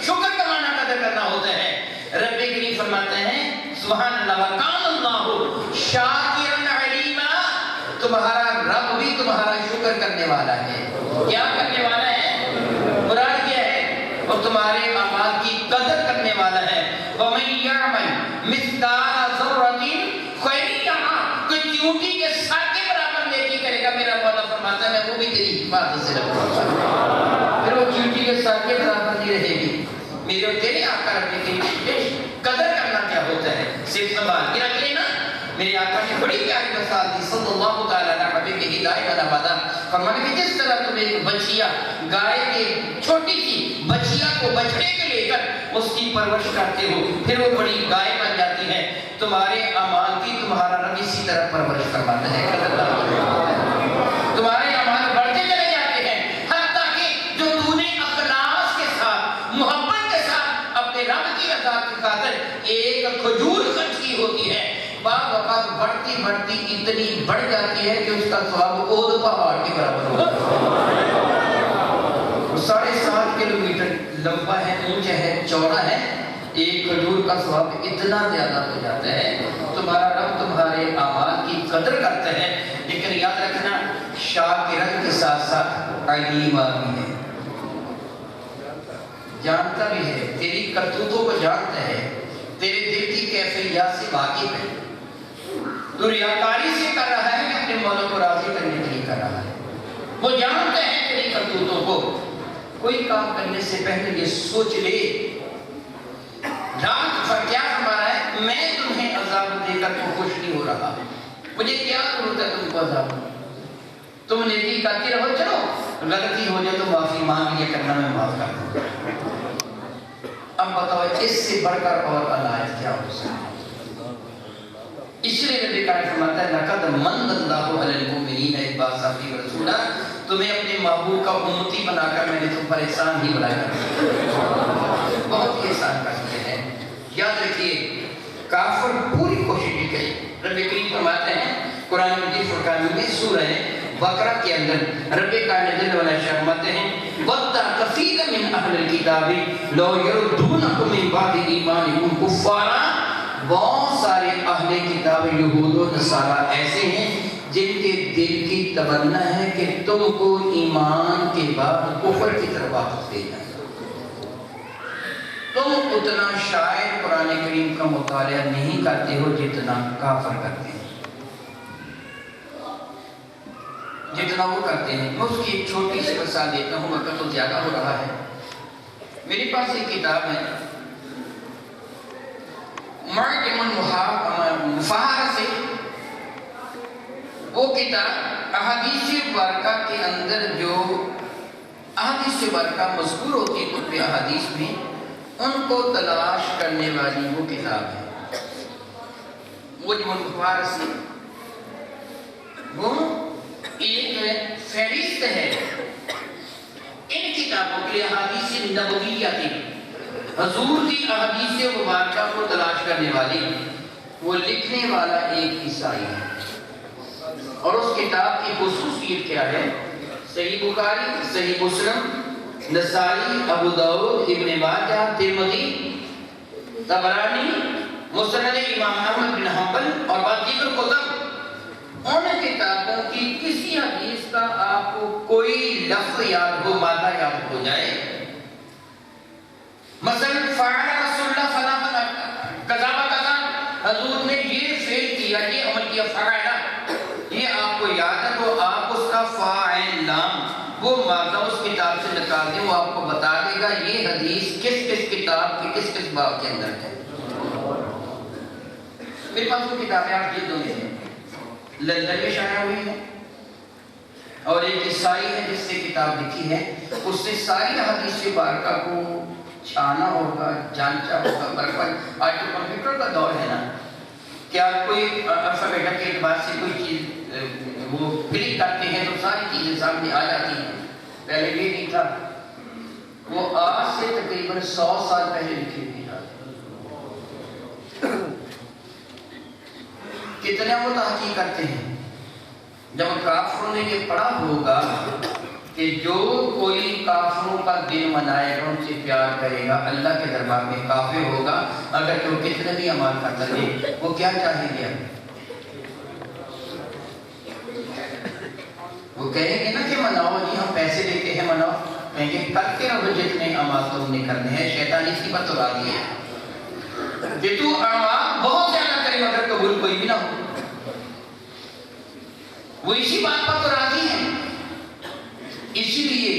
شکر کا معنی قدر کرنا ہوتا ہے. رب کریم فرماتے ہیں سبحان اللہ وَقَانَ اللَّهُ شَاكِرًا عَلِيمًا، تمہارا رب بھی تمہارا شکر کرنے والا ہے. کیا کرنے والا ہے، مراد کیا ہے، اور تمہارے اعمال کی قدر کرنے والا ہے. وَمَن يَعْمَلْ مِثْقَالَ ذَرَّةٍ خَيْرًا يَرَهُ، کوئی چیونٹی کے سر کے برابر نیکی کرے گا میرا مولا فرماتا ہے میں وہ بھی تیری حفاظت سے رکھوں گا. پھر وہ چیونٹی کے سر کے برابر نہیں رہے گی. میرے اور تیرے آقا رب کی قدر کرنا کیا ہوتا ہے، صرف سنبھال کے رکھ لینا. میرے آقا نے بڑی پیاری مثال دی صلی اللہ تعالیٰ علیہ حبیب کی ہدایت والا. فرمانے کہ جس طرح تم ایک بچیا گائے کے چھوٹی سی بچیا کو بچڑے کے لے کر اس کی پرورش کرتے ہو پھر وہ بڑی گائے بن جاتی ہے، تمہارے اعمال کی تمہارا رب اسی طرح پرورش کرواتا ہے. تمہارے اعمال بڑھتے چلے جاتے ہیں حتیٰ کہ جو تو نے اخلاص کے ساتھ محبت کے ساتھ اپنے رب کی رضا کی خاطر ایک کھجور خرچ کی ہوتی ہے، بعض اوقات بڑھتی بڑھتی اتنی بڑھ جاتی ہے کہ اس کا ثواب احد پہاڑ کے برابر ہوتا ہے. 7.5 کلومیٹر لمبا ہے، اونچا ہے، چوڑا ہے. ایک کھجور کا ثواب اتنا زیادہ ہو جاتا ہے. تمہارا رب تمہارے اعمال کی قدر کرتا ہے، لیکن یاد رکھنا شاکرن کے ساتھ ساتھ علیم بھی ہے، جانتا بھی ہے، تیری کرتوتوں کو جانتا ہے. تیرے دل کی کیفیات سے واقف ہے، تو ریاکاری سے کر رہا ہے کہ اپنے مولا کو راضی کرنے کے لیے کر رہا ہے، وہ جانتا ہے تیری کرتوتوں کو۔ کوئی کام کرنے سے پہلے یہ سوچ لے، رات پر کیا فرما رہا ہے، میں تمہیں عذاب دے کر تو خوش نہیں ہو رہا، مجھے کیا ضرورت ہے تم کو عذاب، تم نیکی کرتے رہو، چلو غلطی ہو جائے تو معافی مانگ لیا کرنا، میں معاف کر دوں۔ اب بتاؤ اس سے بڑھ کر اور علایت کیا ہو سکتا ہے؟ اس لیے نبی کریم فرماتا ہے لقد من اللہ علی المؤمنین اذ بعث فیہم رسولا، تمہیں اپنے محبوب کا امتی بنا کر میں نے تم پر احسان ہی بنایا، بہت ہی احسان کرتے ہیں۔ یاد رکھیے کافر پوری کوشش کی گئی، رب کریم فرماتے ہیں قرآن مجید فرقان میں سورہ بقرہ کے اندر رب کائنات جل وعلا فرماتے ہیں وَدَّ كَثِيرٌ مِّنْ أَهْلِ الْكِتَابِ لَوْ يَرُدُّونَكُم مِّن بَعْدِ إِيمَانِكُمْ كُفَّارًا، بہت سارے اہل کتاب یہود و نصارہ ایسے ہیں جن کے دل کی تمنا ہے کہ تم کو ایمان کے بعد کفر کی طرف واپس لے جائیں۔ تم اتنا شاید قرآن کریم کا مطالعہ نہیں کرتے ہو جتنا کافر کرتے ہیں، جتنا وہ کرتے ہیں۔ میں اس کی ایک چھوٹی سی مثال دیتا ہوں، وقت تو زیادہ ہو رہا ہے۔ میرے پاس ایک کتاب ہے معجم المفاہرہ سے، وہ کتاب احادیث مبارکہ کے اندر جو احادیث مبارکہ مذکور ہوتی ہے کتب احادیث میں، ان کو تلاش کرنے والی وہ کتاب ہے معجم المفاہرہ سے۔ وہ ایک فہرست ہے ان کتابوں کے لیے، احادیث نبویہ کی، حضور کی احادیث مبارکہ کو تلاش کرنے والی۔ وہ لکھنے والا ایک عیسائی ہے، اور اس کتاب کی خصوصیت کیا ہے؟ صحیح بخاری، صحیح مسلم، نسائی، ابو داؤد، ابن ماجہ، ترمذی، طبرانی، مسند امام احمد بن حنبل اور بعض دیگر کتب، ان کتابوں کی کسی حدیث کا آپ کو کوئی لفظ یاد ہو، مادہ یاد ہو جائے، مثلا فعل رسول اللہ فلا فلا کذا و کذا، حضور نے یہ فعل کیا، یہ عمل کیا، فعل، یہ آپ کو یاد ہے تو آپ اس کا فاعل نام، وہ مادہ اس کتاب سے نکال دیں، وہ آپ کو بتا دے گا یہ حدیث کس کس کتاب کے کس کس باب کے اندر ہے۔ میرے پاس وہ کتابیں آپ جلدوں میں ہیں، لندن میں شائع ہوئی ہے، اور ایک عیسائی ہے جس سے کتاب لکھی ہے، اس نے ساری حدیث مبارکہ کو چھانا ہوگا، جانچا ہوگا، برابر۔ آج تو کمپیوٹر کا دور ہے نا، کیا کوئی الفابیٹ کے اعتبار سے کوئی چیز وہ کلک کرتے ہیں تو ساری چیزیں سامنے آ جاتی ہیں، پہلے یہ نہیں تھا۔ وہ آج سے تقریباً 100 سال پہلے لکھی ہوئی ہے۔ کتنے وہ تحقیق کرتے ہیں، جب کافروں نے یہ پڑھا ہوگا کہ جو کوئی کافروں کا دن منائے گا، ان سے پیار کرے گا، اللہ کے دربار میں کافر ہوگا، اگر تو کتنے بھی عمال کرتا ہے، وہ کیا چاہیں گے؟ وہ کہیں گے نا کہ مناؤ جی، ہم پیسے دیتے ہیں مناؤ، کہیں گے کرتے رہو جتنے عمال تم نے کرنے ہیں، شیطان اسی پر تو راضی ہے کہ تو عمال بہت زیادہ کرے مگر قبول کوئی بھی نہ ہو، وہ اسی بات پر تو راضی ہیں۔ اسی لیے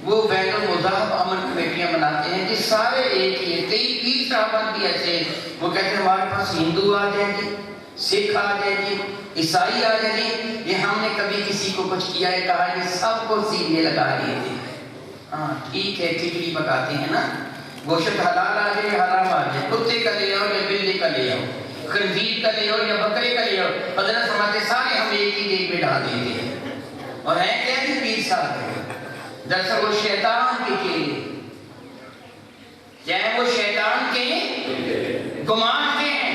وہ بین المذاہب امن کمیٹیاں بناتے ہیں کہ سارے ایک ہی ہیں۔ کئی پیر صاحبان بھی ایسے ہیں، وہ کہتے ہیں ہمارے پاس ہندو آ جائے گی، سکھ آ جائے گی، عیسائی آ جائے گی، یہ ہم نے کبھی کسی کو کچھ کیا ہے کہا یہ سب کو سیدھے لگا لیے تھے۔ ہاں ٹھیک ہے، کھچڑی پکاتے ہیں نا، گوشت حلال آ جائے حرام آ جائے، کتے کا لے آؤ یا بلی کا لے آؤ، خنزیر کا لے آؤ یا بکرے کا لے آؤ، حضرت فرماتے سارے ہم ایک ہی دیگ میں ڈال دیتے ہیں۔ اور ہے کیا کہ پیر صاحب ہے، دراصل وہ شیطان کے چیلے، چاہے وہ شیطان کے گمان کے ہیں،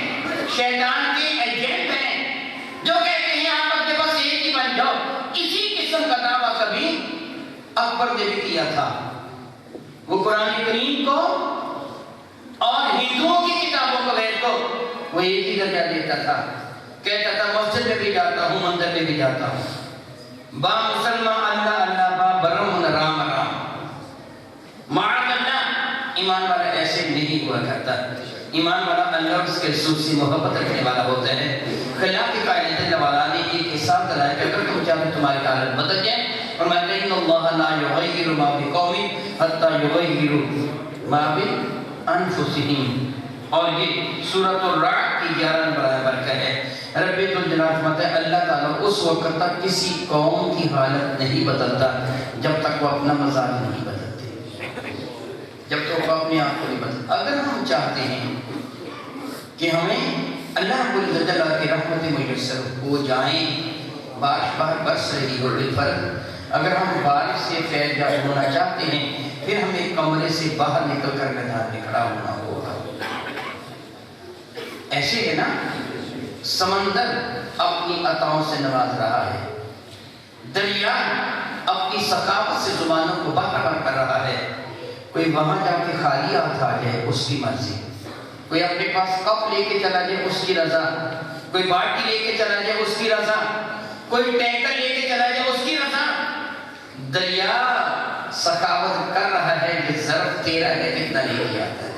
شیطان کے ایجنٹ ہیں، جو کہتے ہیں آپ اپنے پاس ایک ہی بن جاؤ۔ اسی قسم کا دعویٰ کبھی اکبر نے بھی کیا تھا، وہ قرآن کریم کو اور ہندوؤں کی کتابوں کو ویل کو وہ ایک ہی درجہ دیتا تھا، کہتا تھا مسجد میں بھی جاتا ہوں، مندر میں بھی جاتا ہوں، با مسلمان اللہ اللہ، با برم رام رام، معاذ اللہ۔ ایمان والا ایسے نہیں ہوا کرتا، ایمان والا اللہ اور اس کے رسول سے محبت رکھنے والا ہوتا ہے۔ خلاف کی کائنات اللہ والا نے ایک حساب دلایا کہ اگر تم چاہتے تمہاری حالت بدل جائے، اور میں کہیں اللہ لا یغیر ما بقوم حتی یغیروا ما بانفسہم، اور یہ سورۃ الرعد کی 11 نمبر آیت کا ہے۔ رب الجلال فرماتا ہے اللہ تعالیٰ اس وقت تک کسی قوم کی حالت نہیں بدلتا جب تک وہ اپنا مزاج نہیں بدلتے، جب تک وہ اپنے آپ کو نہیں بدلتے۔ اگر ہم چاہتے ہیں کہ ہمیں اللہ رب الجلال کی رحمت میسر ہو جائیں، بارش برس رہی ہو بالفرض، اگر ہم بارش سے فیض یاب ہونا چاہتے ہیں پھر ہمیں کمرے سے باہر نکل کر میدان میں کھڑا ہونا ہوگا۔ ایسے ہے نا، سمندر اپنی عطاؤں سے نواز رہا ہے، دریا اپنی سخاوت سے زبانوں کو باہر کر رہا ہے، کوئی وہاں جا کے خالی ہاتھ آ جائے اس کی مرضی، کوئی اپنے پاس کپ لے کے چلا جائے اس کی رضا، کوئی بالٹی لے کے چلا جائے اس کی رضا، کوئی ٹینکر لے کے چلا جائے اس کی رضا۔ دریا سخاوت کر رہا ہے کہ ظرف تیرا ہے کتنا لے کے آتا ہے۔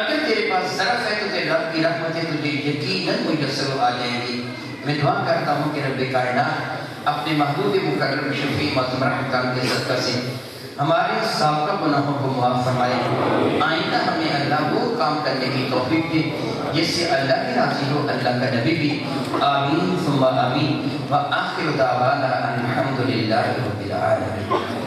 اگر تیرے پاس ظرف ہے تو تیرے رب کی رحمتیں تجھے یقیناً میسر آ جائیں گی۔ میں دعا کرتا ہوں کہ رب کائنات اپنے محبوب مکرم شفیع معصوم رحمت کے صدقہ سے ہمارے سابقہ گناہوں کو معاف فرمائے، آئندہ ہمیں اللہ وہ کام کرنے کی توفیق دے جس سے اللہ کی راضی ہو، اللہ کا نبی بھی۔ آمین ثم آمین، وآخر دعوانا الحمدللہ رب العالمین۔